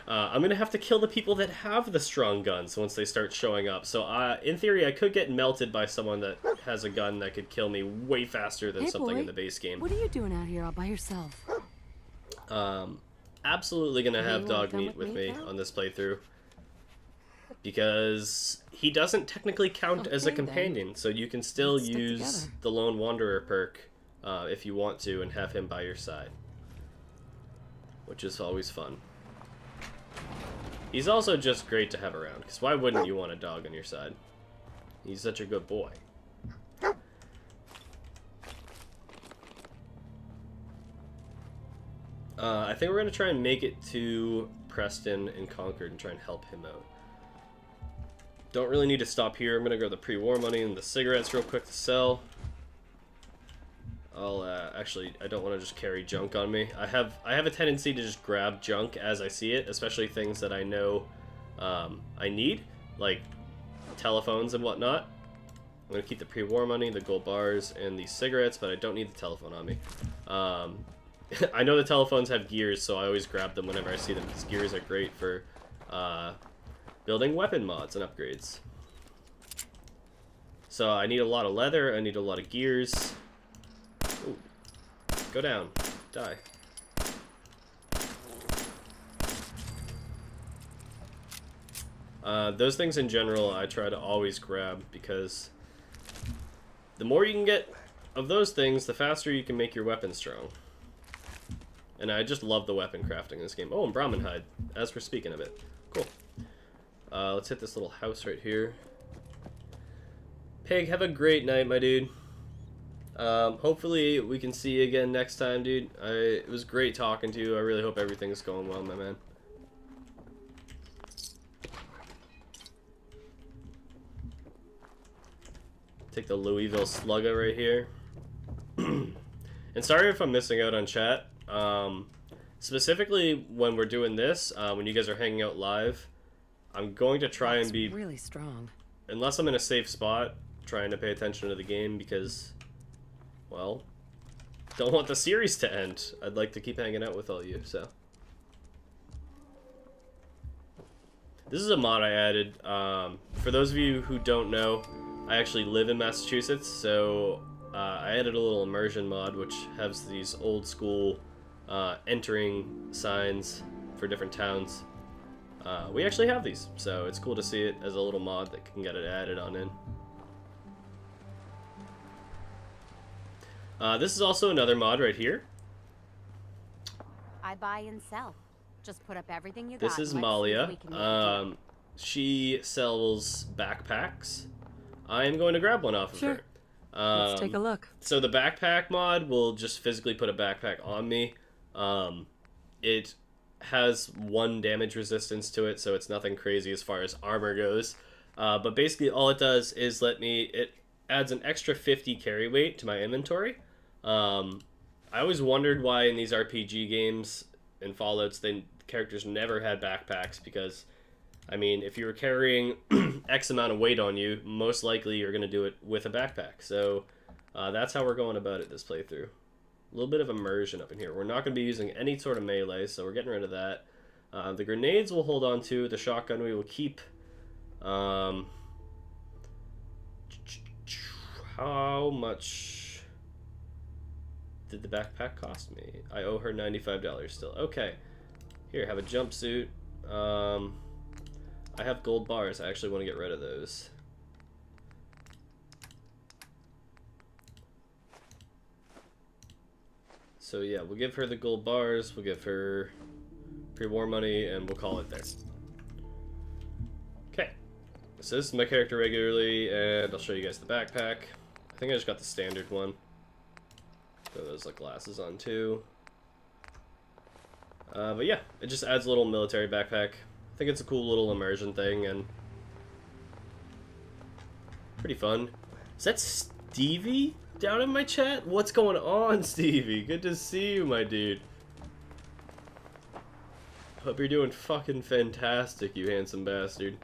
I'm going to have to kill the people that have the strong guns once they start showing up. So in theory, I could get melted by someone that has a gun that could kill me way faster than something in the base game. What are you doing out here all by yourself? Absolutely going to have dog meat with me on this playthrough. Because he doesn't technically count as a companion, so you can still use the Lone Wanderer perk if you want to and have him by your side. Which is always fun. He's also just great to have around, because why wouldn't you want a dog on your side? He's such a good boy. I think we're going to try and make it to Preston and Concord and try and help him out. Don't really need to stop here. I'm going to grab the pre-war money and the cigarettes real quick to sell. I'll actually, I don't want to just carry junk on me. I have a tendency to just grab junk as I see it, especially things that I know I need, like telephones and whatnot. I'm going to keep the pre-war money, the gold bars, and the cigarettes, but I don't need the telephone on me. I know the telephones have gears, so I always grab them whenever I see them, because gears are great for building weapon mods and upgrades. So I need a lot of leather, I need a lot of gears. Ooh. Go down. Die. Those things in general I try to always grab, because the more you can get of those things, the faster you can make your weapon strong. And I just love the weapon crafting in this game. Oh, and Brahmin hide, as we're speaking of it. Cool. Let's hit this little house right here. Pig, have a great night, my dude. Hopefully we can see you again next time, dude. It was great talking to you. I really hope everything's going well, my man. Take the Louisville Slugger right here. And sorry if I'm missing out on chat. Specifically when we're doing this, when you guys are hanging out live, I'm going to try and be really strong. Unless I'm in a safe spot, trying to pay attention to the game, because, well, don't want the series to end. I'd like to keep hanging out with all you, so. This is a mod I added. For those of you who don't know, I actually live in Massachusetts, so I added a little immersion mod which has these old school entering signs for different towns. We actually have these, so it's cool to see it as a little mod that can get it added on in. This is also another mod right here. I buy and sell. Just put up everything you got. This is Malia. She sells backpacks. I am going to grab one off of her. Let's take a look. So the backpack mod will just physically put a backpack on me. It has 1 damage resistance to it, so it's nothing crazy as far as armor goes. But basically all it does is it adds an extra 50 carry weight to my inventory. I always wondered why in these RPG games and Fallouts, characters never had backpacks, because, I mean, if you were carrying X amount of weight on you, most likely you're going to do it with a backpack. So that's how we're going about it this playthrough. A little bit of immersion up in here. We're not going to be using any sort of melee, so we're getting rid of that. The grenades we'll hold on to. The shotgun we will keep. How much did the backpack cost me? I owe her $95 still. Okay. Here, have a jumpsuit. I have gold bars. I actually want to get rid of those. So yeah, we'll give her the gold bars, we'll give her pre-war money, and we'll call it there. Okay. So this is my character regularly, and I'll show you guys the backpack. I think I just got the standard one. Throw those like glasses on too. But yeah, it just adds a little military backpack. I think it's a cool little immersion thing, and pretty fun. Is that Stevie down in my chat? What's going on, Stevie? Good to see you, my dude. Hope you're doing fucking fantastic, you handsome bastard.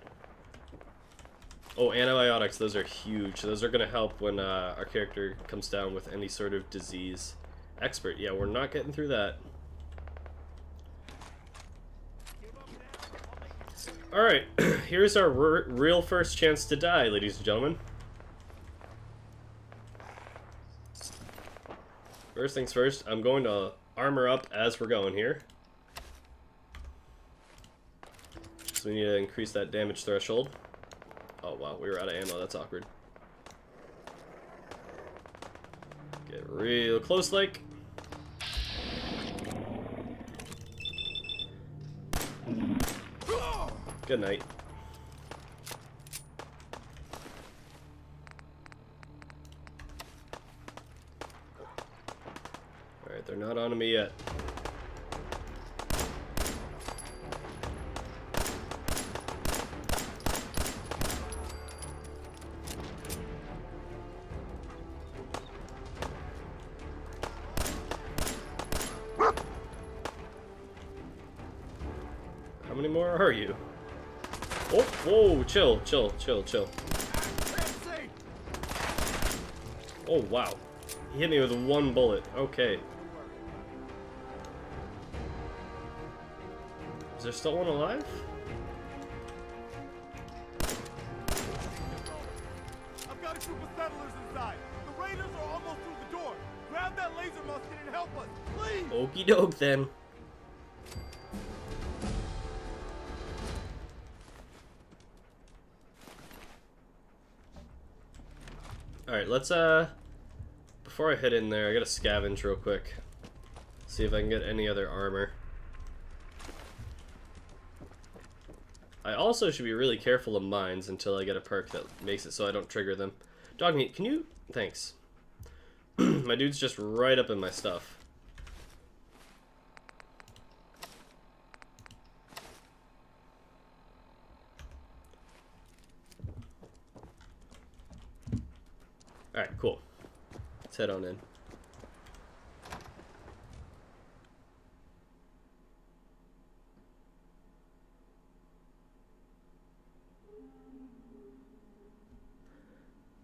Oh, antibiotics, those are huge. Those are gonna help when our character comes down with any sort of disease. Expert, yeah, we're not getting through that. Alright, here's our real first chance to die, ladies and gentlemen. First things first, I'm going to armor up as we're going here. So we need to increase that damage threshold. Oh wow, we were out of ammo, that's awkward. Get real close like. Good night. Alright, they're not on me yet. How many more are you? Oh, whoa, chill. Oh, wow. He hit me with one bullet. Okay. Is there still one alive? I've got a group of settlers inside. The raiders are almost through the door. Grab that laser musket and help us, please. Okie doke then. Alright, let's, before I head in there, I gotta scavenge real quick. See if I can get any other armor. I also should be really careful of mines until I get a perk that makes it so I don't trigger them. Dogmeat, can you... Thanks. My dude's just right up in my stuff. Alright, cool. Let's head on in.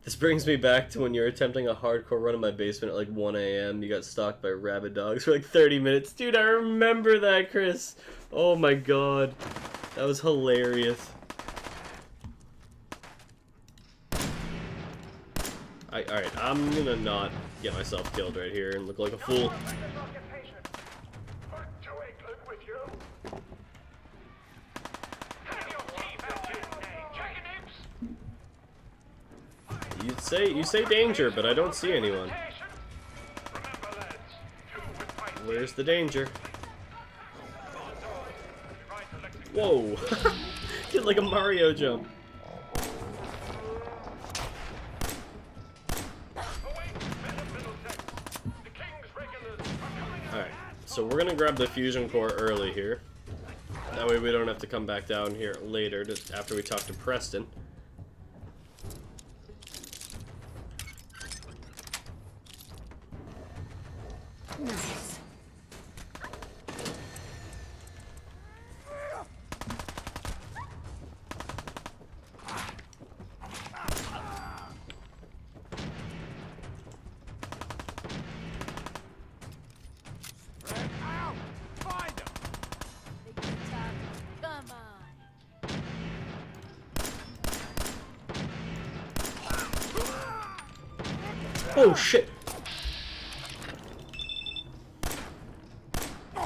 This brings me back to when you were attempting a hardcore run in my basement at like 1 AM. You got stalked by rabid dogs for like 30 minutes. Dude, I remember that, Chris. Oh my god. That was hilarious. Alright, I'm gonna not get myself killed right here and look like a fool. You say danger, but I don't see anyone. Where's the danger? Whoa! Did like a Mario jump. Alright, so we're gonna grab the fusion core early here. That way we don't have to come back down here later after we talk to Preston. Nice. Oh shit!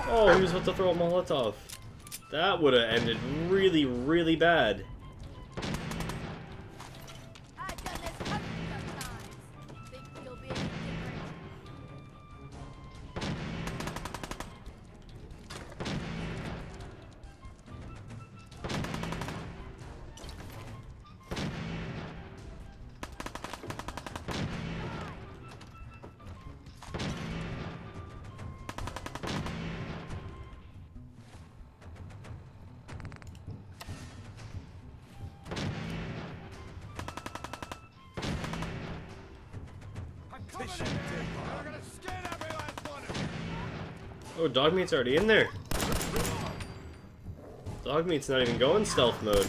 Oh, he was about to throw a Molotov. That would have ended really, really bad. Oh, Dogmeat's already in there. Dog meat's not even going stealth mode.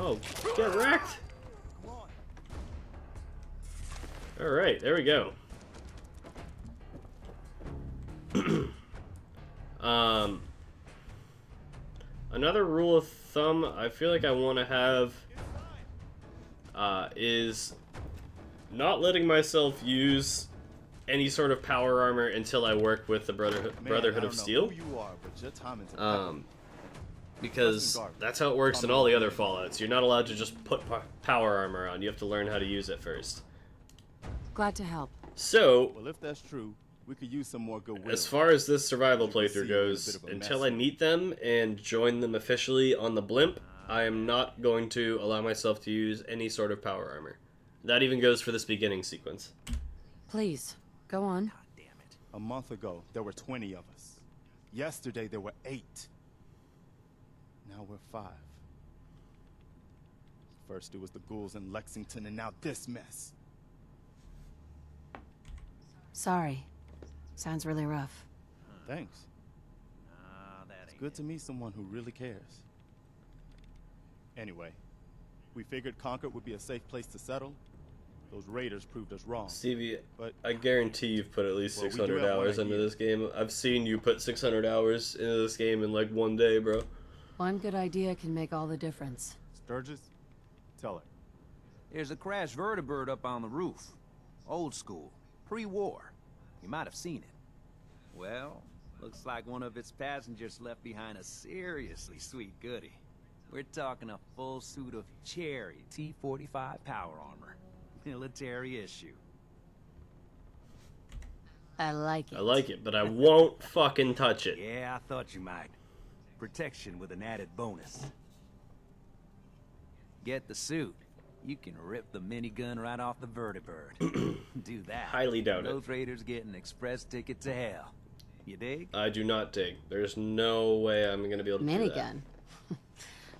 Oh, get wrecked! Alright, there we go. Another rule of thumb I feel like I want to have is not letting myself use any sort of power armor until I work with the Brotherhood of Steel. Because that's how it works in all the other Fallouts. You're not allowed to just put power armor on. You have to learn how to use it first. Glad to help. So, well, if that's true, we could use some more goodwill. As far as this survival playthrough goes, until I meet them and join them officially on the blimp, I am not going to allow myself to use any sort of power armor. That even goes for this beginning sequence. Please, go on. God damn it. A month ago, there were 20 of us. Yesterday, there were 8. Now we're 5. First, it was the ghouls in Lexington, and now this mess. Sorry. Sounds really rough. Thanks. It's good to meet someone who really cares. Anyway, we figured Concord would be a safe place to settle. Those raiders proved us wrong. Stevie, but I guarantee you've put at least 600 hours into this game. I've seen you put 600 hours into this game in like one day, bro. One good idea can make all the difference. Sturgis, tell her. There's a crashed vertibird up on the roof. Old school. Pre-war. You might have seen it. Well, looks like one of its passengers left behind a seriously sweet goodie. We're talking a full suit of cherry T-45 power armor. Military issue. I like it. I like it, but I won't fucking touch it. Yeah, I thought you might. Protection with an added bonus. Get the suit. You can rip the minigun right off the vertibird. Do that. Highly doubt it. Those raiders get an express ticket to hell. You dig? I do not dig. There's no way I'm gonna be able to do that. Minigun.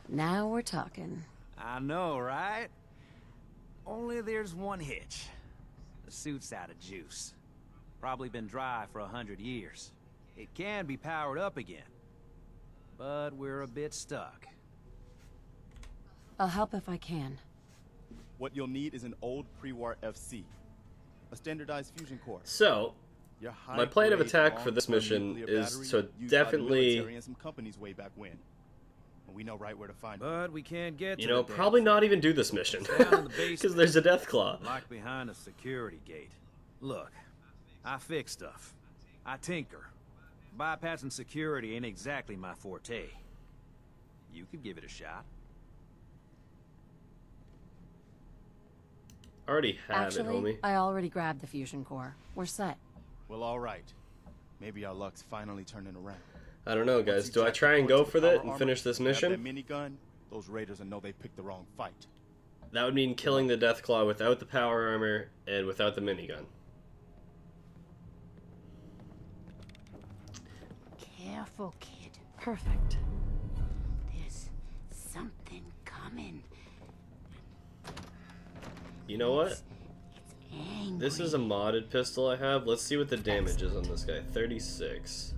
Now we're talking. I know, right? Only there's one hitch. The suit's out of juice. Probably been dry for 100 years. It can be powered up again. But we're a bit stuck. I'll help if I can. What you'll need is an old pre-war FC. A standardized fusion core. So, my plan of attack for this mission is to definitely, and some companies way back when. And we know right where to find them. But we can't get to you know, probably not even do this mission. Because there's a Deathclaw. Like behind a security gate. Look, I fix stuff. I tinker. Bypassing security ain't exactly my forte. You could give it a shot. Already have Actually, it, homie. I already grabbed the fusion core. We're set. Well, all right. Maybe our luck's finally turning around. I don't know, guys. Do I try and go for that and finish this mission? That minigun, those raiders will know they picked the wrong fight. That would mean killing the Deathclaw without the power armor and without the minigun. Careful, kid. Perfect. There's something coming. You know what? It's angry. This is a modded pistol I have. Let's see what the damage is on this guy. 36.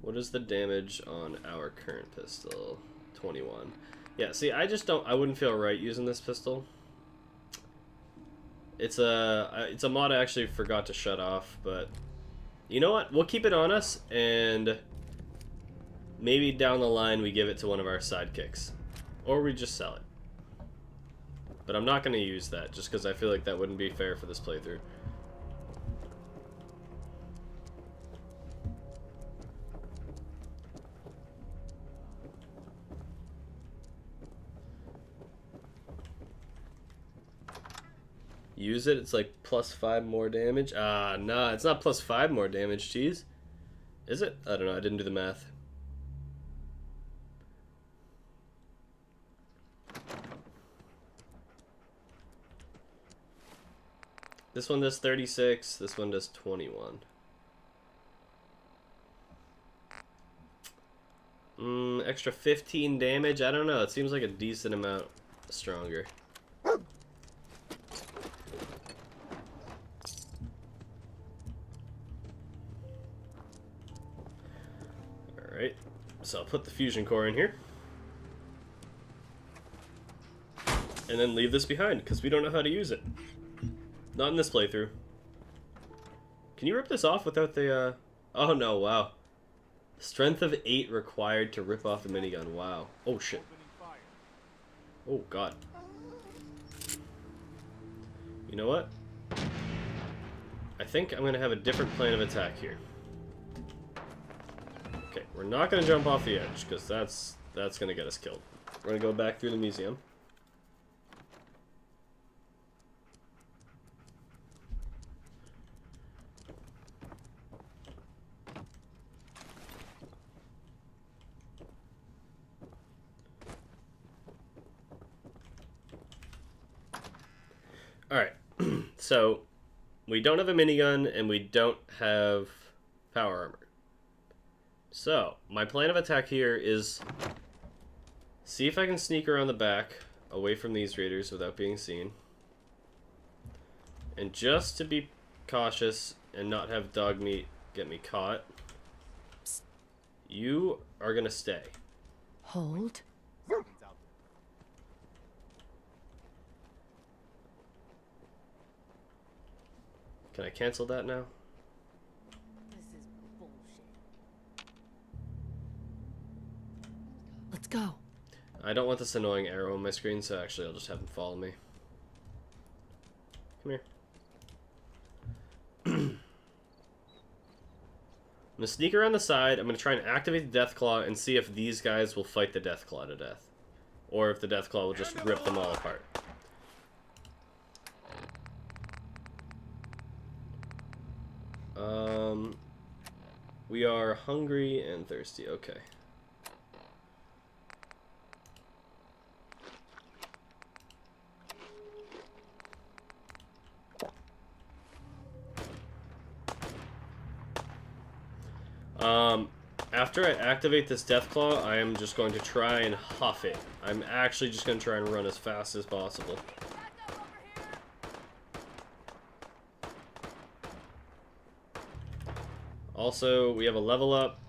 What is the damage on our current pistol? 21. Yeah, see, I wouldn't feel right using this pistol. It's a mod I actually forgot to shut off, but you know what? We'll keep it on us, and maybe down the line we give it to one of our sidekicks. Or we just sell it. But I'm not going to use that, just because I feel like that wouldn't be fair for this playthrough. Use it, it's like +5 more damage. Nah, it's not +5 more damage, jeez. Is it? I don't know, I didn't do the math. This one does 36, this one does 21. Extra 15 damage? I don't know, it seems like a decent amount stronger. So I'll put the fusion core in here. And then leave this behind, because we don't know how to use it. Not in this playthrough. Can you rip this off without the, Oh no, wow. Strength of 8 required to rip off the minigun, wow. Oh shit. Oh god. You know what? I think I'm gonna have a different plan of attack here. Okay, we're not gonna jump off the edge, because that's gonna get us killed. We're gonna go back through the museum. Alright, so we don't have a minigun and we don't have power armor. So, my plan of attack here is see if I can sneak around the back away from these raiders without being seen. And just to be cautious and not have dog meat get me caught, you are gonna stay. Hold. Can I cancel that now? This is bullshit. Let's go. I don't want this annoying arrow on my screen, so actually I'll just have him follow me. Come here. I'm gonna sneak around the side. I'm gonna try and activate the Deathclaw and see if these guys will fight the Deathclaw to death. Or if the Deathclaw will just rip them all apart. We are hungry and thirsty. Okay. After I activate this Deathclaw, I am just going to try and huff it. I'm actually just going to try and run as fast as possible. Also, we have a level up.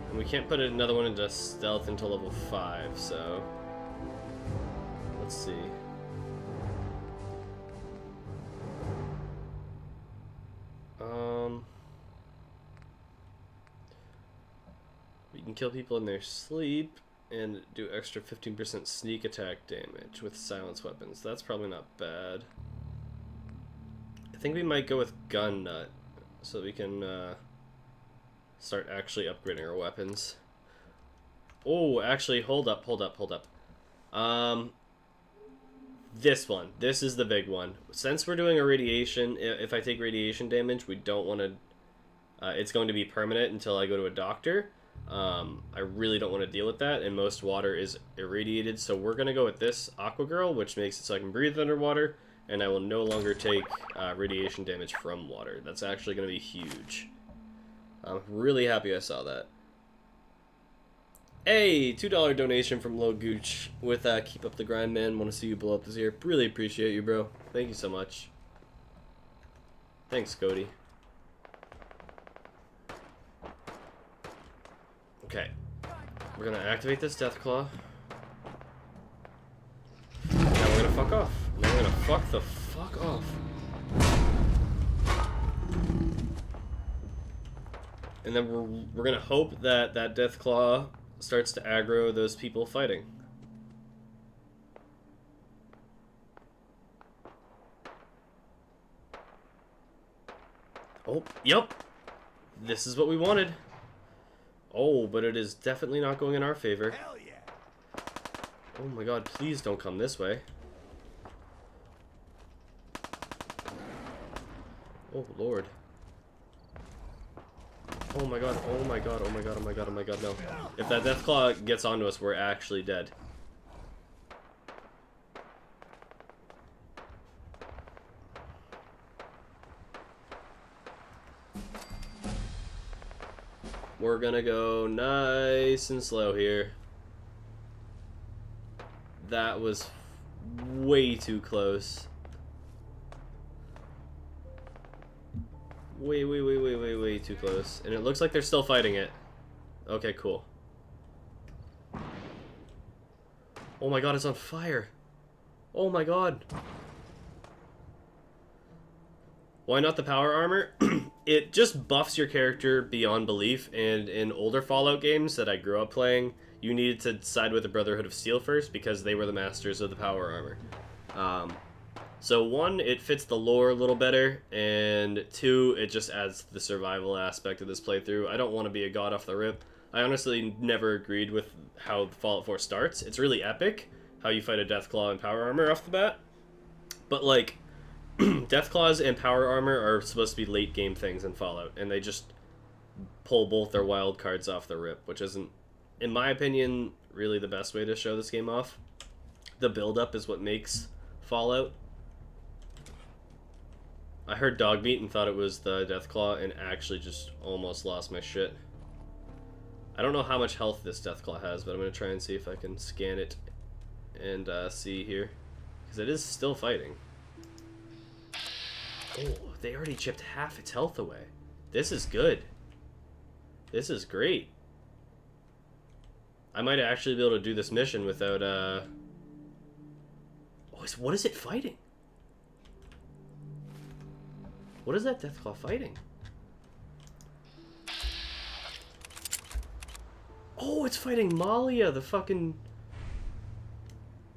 And we can't put another one into stealth until level 5, so... Let's see. We can kill people in their sleep and do extra 15% sneak attack damage with silence weapons. That's probably not bad. I think we might go with Gun Nut so that we can start actually upgrading our weapons. Oh, actually, hold up. This one. This is the big one. Since we're doing a radiation, if I take radiation damage, we don't want to... it's going to be permanent until I go to a doctor. I really don't want to deal with that, and most water is irradiated, so we're going to go with this Aqua Girl, which makes it so I can breathe underwater, and I will no longer take radiation damage from water. That's actually going to be huge. I'm really happy I saw that. Hey, $2 donation from Lil Gooch with Keep Up the Grind, man. Want to see you blow up this year. Really appreciate you, bro. Thank you so much. Thanks, Cody. Okay. We're going to activate this Deathclaw. Now we're going to fuck off. Now we're going to fuck the fuck off. And then we're going to hope that that Deathclaw starts to aggro those people fighting. Oh, yep. This is what we wanted. Oh, but it is definitely not going in our favor. Hell yeah. Oh my god, please don't come this way. Oh lord. Oh my god, oh my god, oh my god, oh my god, oh my god, no. If that Deathclaw gets onto us, we're actually dead. We're gonna go nice and slow here. That was way too close. Way too close. And it looks like they're still fighting it. Okay, cool. Oh my god, it's on fire. Oh my god. Why not the power armor? It just buffs your character beyond belief, and in older Fallout games that I grew up playing, you needed to side with the Brotherhood of Steel first because they were the masters of the power armor. So one, it fits the lore a little better, and two, it just adds to the survival aspect of this playthrough. I don't want to be a god off the rip. I honestly never agreed with how Fallout 4 starts. It's really epic how you fight a Deathclaw in power armor off the bat, but like, Deathclaws and power armor are supposed to be late game things in Fallout, and they just pull both their wild cards off the rip, which isn't, in my opinion, really the best way to show this game off. The build-up is what makes Fallout. I heard Dogmeat and thought it was the Deathclaw, and actually just almost lost my shit. I don't know how much health this Deathclaw has, but I'm going to try and see if I can scan it and see here, because it is still fighting. Oh, they already chipped half its health away. This is good. This is great. I might actually be able to do this mission without, Oh, what is it fighting? What is that Deathclaw fighting? Oh, it's fighting Malia, the fucking...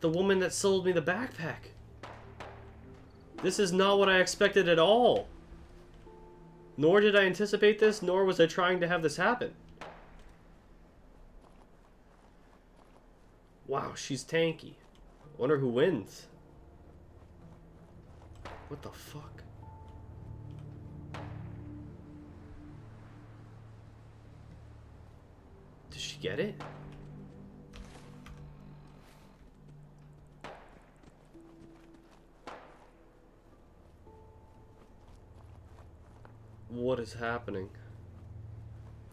the woman that sold me the backpack. This is not what I expected at all. Nor did I anticipate this, nor was I trying to have this happen. Wow, she's tanky. Wonder who wins. What the fuck? Did she get it? What is happening?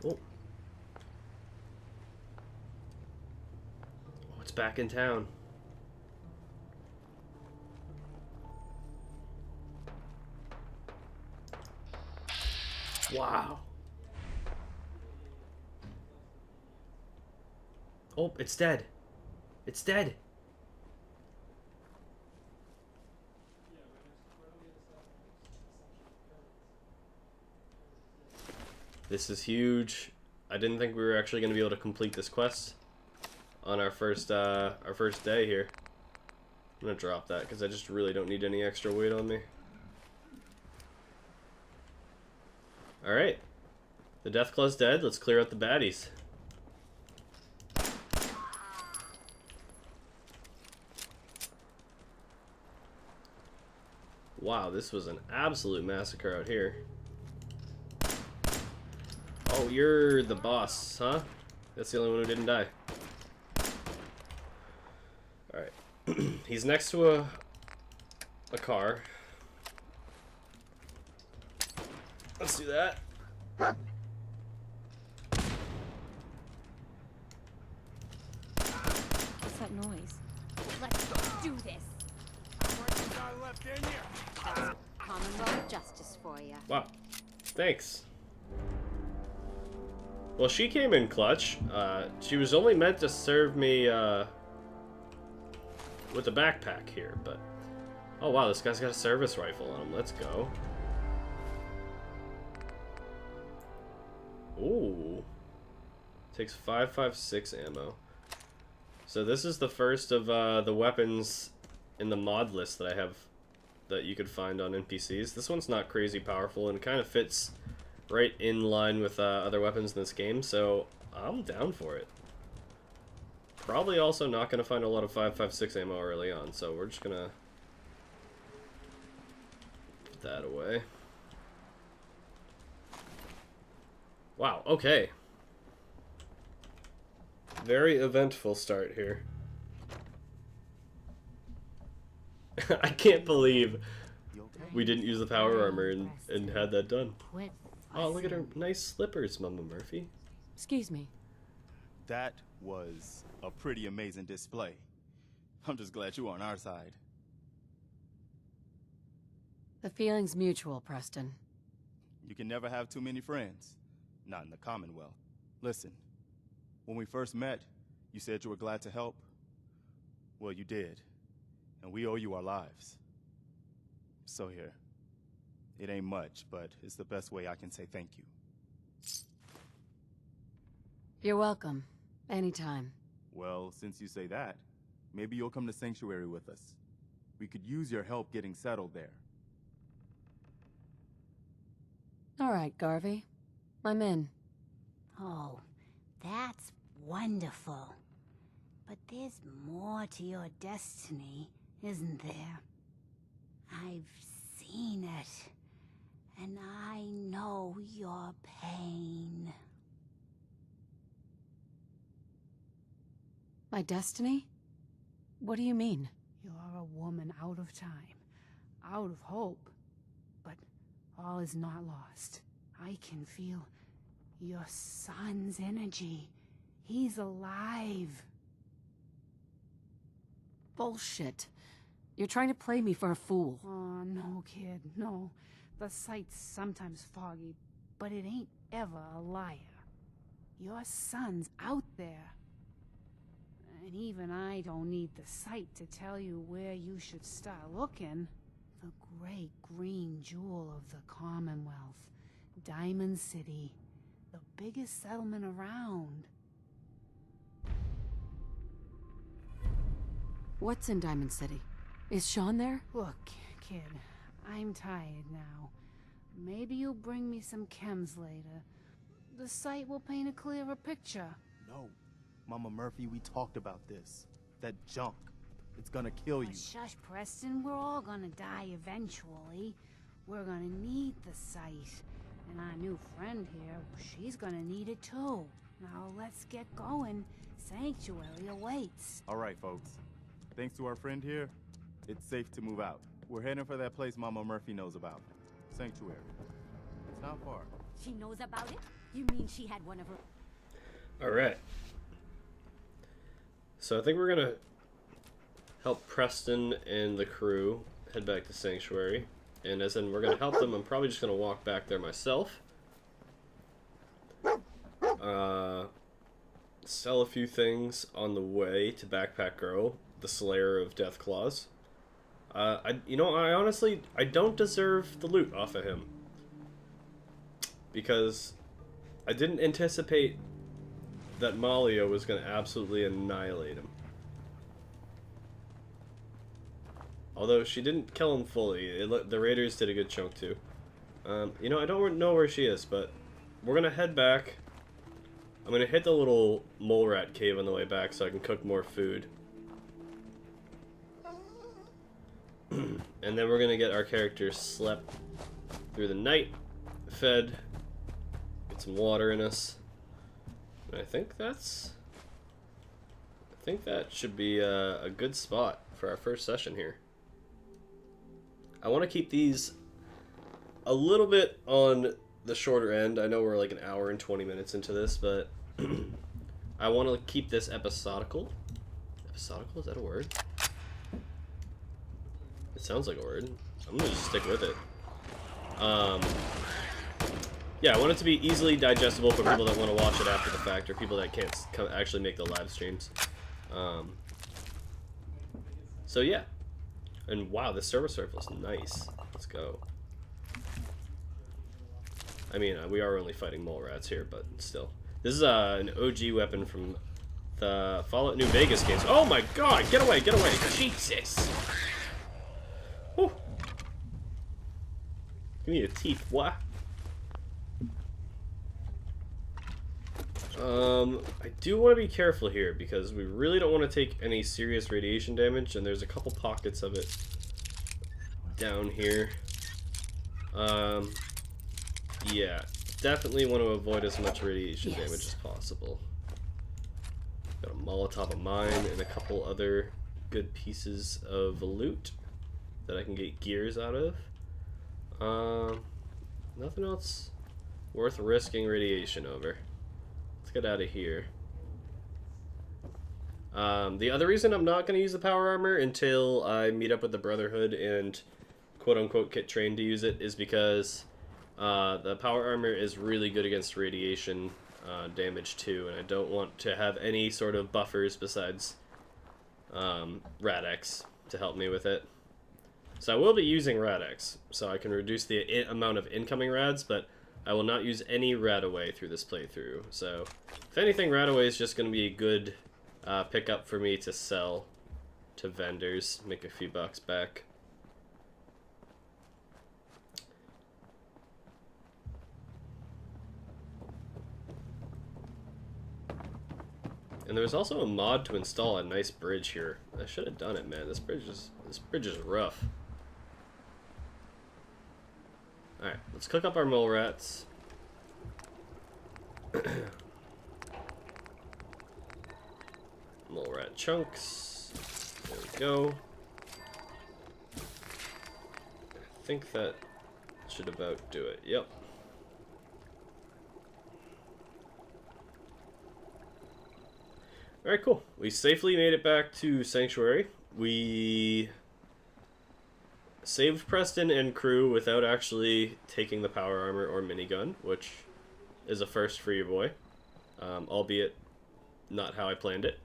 Oh. Oh, it's back in town. Wow. Oh, it's dead. It's dead. This is huge. I didn't think we were actually going to be able to complete this quest on our first day here. I'm going to drop that because I just really don't need any extra weight on me. Alright. The Deathclaw's dead. Let's clear out the baddies. Wow, this was an absolute massacre out here. Oh, you're the boss, huh? That's the only one who didn't die. Alright. He's next to a car. Let's do that. What's that noise? Let's do this. Left in here. That's Commonwealth justice for you. Wow. Thanks. Well, she came in clutch. She was only meant to serve me with a backpack here, but... Oh wow, this guy's got a service rifle on him. Let's go. Ooh. Takes 5.56 ammo. So this is the first of the weapons in the mod list that I have that you could find on NPCs. This one's not crazy powerful and kind of fits right in line with other weapons in this game, so I'm down for it. Probably also not going to find a lot of 5.56 ammo early on, so we're just going to put that away. Wow, okay. Very eventful start here. I can't believe we didn't use the power armor and had that done. Oh, look at her nice slippers, Mama Murphy. Excuse me. That was a pretty amazing display. I'm just glad you were on our side. The feeling's mutual, Preston. You can never have too many friends. Not in the Commonwealth. Listen, When we first met, you said you were glad to help. Well, you did. And we owe you our lives. So here. It ain't much, but it's the best way I can say thank you. You're welcome. Anytime. Well, since you say that, maybe you'll come to Sanctuary with us. We could use your help getting settled there. All right, Garvey. I'm in. Oh, that's wonderful. But there's more to your destiny, isn't there? I've seen it, and I know your pain. My destiny? What do you mean? You're a woman out of time, out of hope. But all is not lost. I can feel your son's energy. He's alive. Bullshit. You're trying to play me for a fool. Oh, no, kid, no. The sight's sometimes foggy, but it ain't ever a liar. Your son's out there. And even I don't need the sight to tell you where you should start looking. The great green jewel of the Commonwealth. Diamond City. The biggest settlement around. What's in Diamond City? Is Sean there? Look, kid, I'm tired now. Maybe you'll bring me some chems later. The sight will paint a clearer picture. No. Mama Murphy, we talked about this. That junk. It's gonna kill you. Shush, Preston. We're all gonna die eventually. We're gonna need the sight. And our new friend here, she's gonna need it too. Now let's get going. Sanctuary awaits. All right, folks. Thanks to our friend here, it's safe to move out. We're heading for that place Mama Murphy knows about. Sanctuary. It's not far. She knows about it? You mean she had one of her... Alright. So I think we're gonna help Preston and the crew head back to Sanctuary. And as in we're gonna help them, I'm probably just gonna walk back there myself. Sell a few things on the way to Backpack Girl, the Slayer of Death Claws. I honestly, I don't deserve the loot off of him. Because I didn't anticipate that Malia was going to absolutely annihilate him. Although she didn't kill him fully. The Raiders did a good chunk too. I don't know where she is, but we're going to head back. I'm going to hit the little mole rat cave on the way back so I can cook more food. And then we're going to get our characters slept through the night, fed, get some water in us. And I think that should be a good spot for our first session here. I want to keep these a little bit on the shorter end. I know we're like an hour and 20 minutes into this, but I want to keep this episodical. Episodical, is that a word? It sounds like a word. I'm gonna just stick with it. Yeah, I want it to be easily digestible for people that want to watch it after the fact, or people that can't actually make the live streams. So yeah. And wow, this service rifle is nice. Let's go. I mean, we are only fighting mole rats here, but still. This is an OG weapon from the Fallout New Vegas games. Oh my god, get away, get away. Jesus. Whew. Give me your teeth, what? I do want to be careful here because we really don't want to take any serious radiation damage, and there's a couple pockets of it down here. Yeah, definitely want to avoid as much radiation damage as possible. Got a Molotov of mine and a couple other good pieces of loot that I can get gears out of. Nothing else worth risking radiation over. Let's get out of here. The other reason I'm not going to use the power armor until I meet up with the Brotherhood and quote-unquote get trained to use it is because the power armor is really good against radiation damage too, and I don't want to have any sort of buffers besides Rad-X to help me with it. So I will be using Rad-X, so I can reduce the amount of incoming rads, but I will not use any Radaway through this playthrough. So if anything, Radaway is just going to be a good pickup for me to sell to vendors, make a few bucks back. And there was also a mod to install a nice bridge here. I should have done it, man. This bridge is rough. All right, let's cook up our mole rats. Mole rat chunks. There we go. I think that should about do it. Yep. Alright, cool. We safely made it back to Sanctuary. We saved Preston and crew without actually taking the power armor or minigun, which is a first for your boy. Albeit not how I planned it.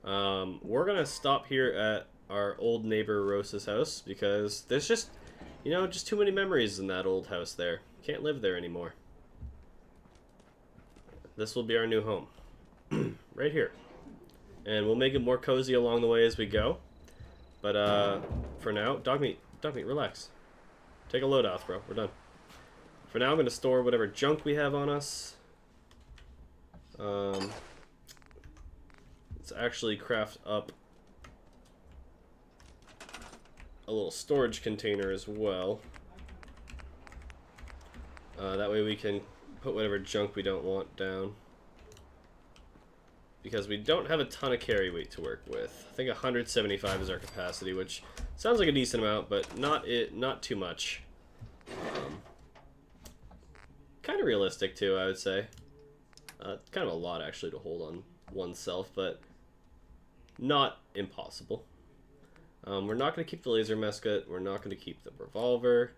We're gonna stop here at our old neighbor Rosa's house because there's just, you know, just too many memories in that old house there. Can't live there anymore. This will be our new home. Right here. And we'll make it more cozy along the way as we go. But for now, dog meat, relax. Take a load off, bro. We're done. For now, I'm gonna store whatever junk we have on us. Let's actually craft up a little storage container as well. That way we can put whatever junk we don't want down. Because we don't have a ton of carry weight to work with. I think 175 is our capacity, which sounds like a decent amount, but not too much. Kind of realistic too, I would say. Kind of a lot actually to hold on oneself, but not impossible. We're not going to keep the laser musket. We're not going to keep the revolver.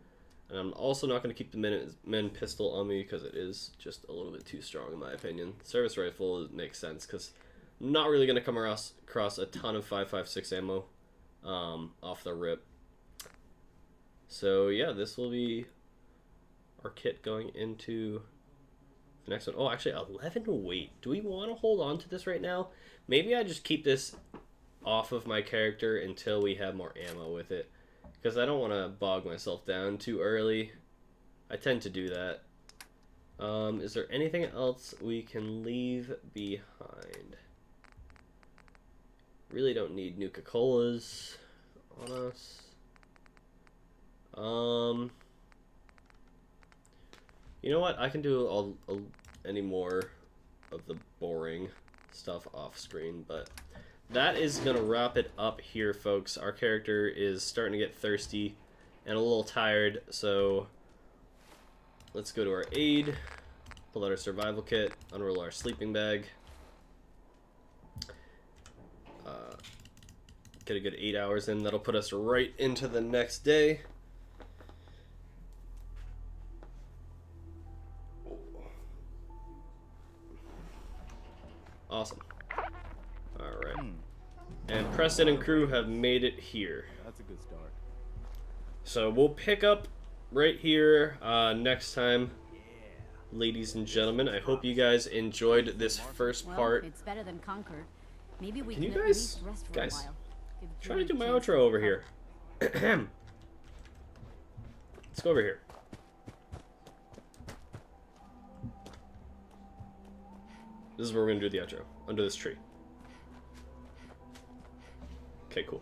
And I'm also not going to keep the Minutemen pistol on me because it is just a little bit too strong in my opinion. Service rifle makes sense because I'm not really going to come across a ton of 5.56 ammo off the rip. So yeah, this will be our kit going into the next one. Oh, actually 11 weight. Do we want to hold on to this right now? Maybe I just keep this off of my character until we have more ammo with it. Because I don't want to bog myself down too early. I tend to do that. Is there anything else we can leave behind? Really don't need Nuka-Colas on us. You know what? I can do any more of the boring stuff off screen, but that is going to wrap it up here, folks. Our character is starting to get thirsty and a little tired, so let's go to our aid, pull out our survival kit, unroll our sleeping bag, get a good 8 hours in. That'll put us right into the next day. Awesome. Alright. And Preston and crew have made it here. That's a good start. So we'll pick up right here next time, ladies and gentlemen. I hope you guys enjoyed this first part. It's better than Concord. Maybe we Can you at guys, least rest for a while. try to do my outro over here. Let's go over here. This is where we're gonna do the outro, under this tree. Okay, cool.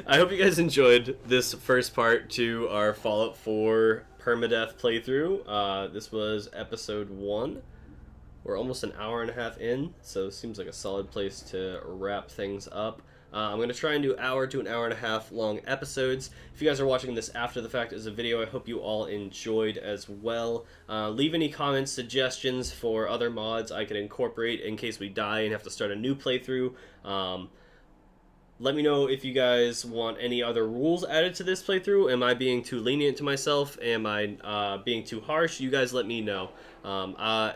I hope you guys enjoyed this first part to our Fallout 4 Permadeath playthrough. This was episode 1. We're almost an hour and a half in, so it seems like a solid place to wrap things up. I'm going to try and do hour to an hour and a half long episodes. If you guys are watching this after the fact as a video, I hope you all enjoyed as well. Leave any comments, suggestions for other mods I could incorporate in case we die and have to start a new playthrough. Let me know if you guys want any other rules added to this playthrough. Am I being too lenient to myself? Am I being too harsh? You guys let me know.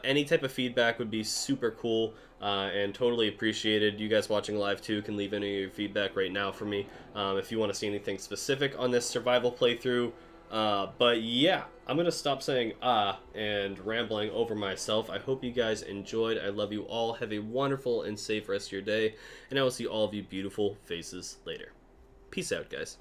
Any type of feedback would be super cool and totally appreciated. You guys watching live too can leave any of your feedback right now for me if you want to see anything specific on this survival playthrough. But yeah, I'm gonna stop saying and rambling over myself. I hope you guys enjoyed. I love you all. Have a wonderful and safe rest of your day, and I will see all of you beautiful faces later. Peace out, guys.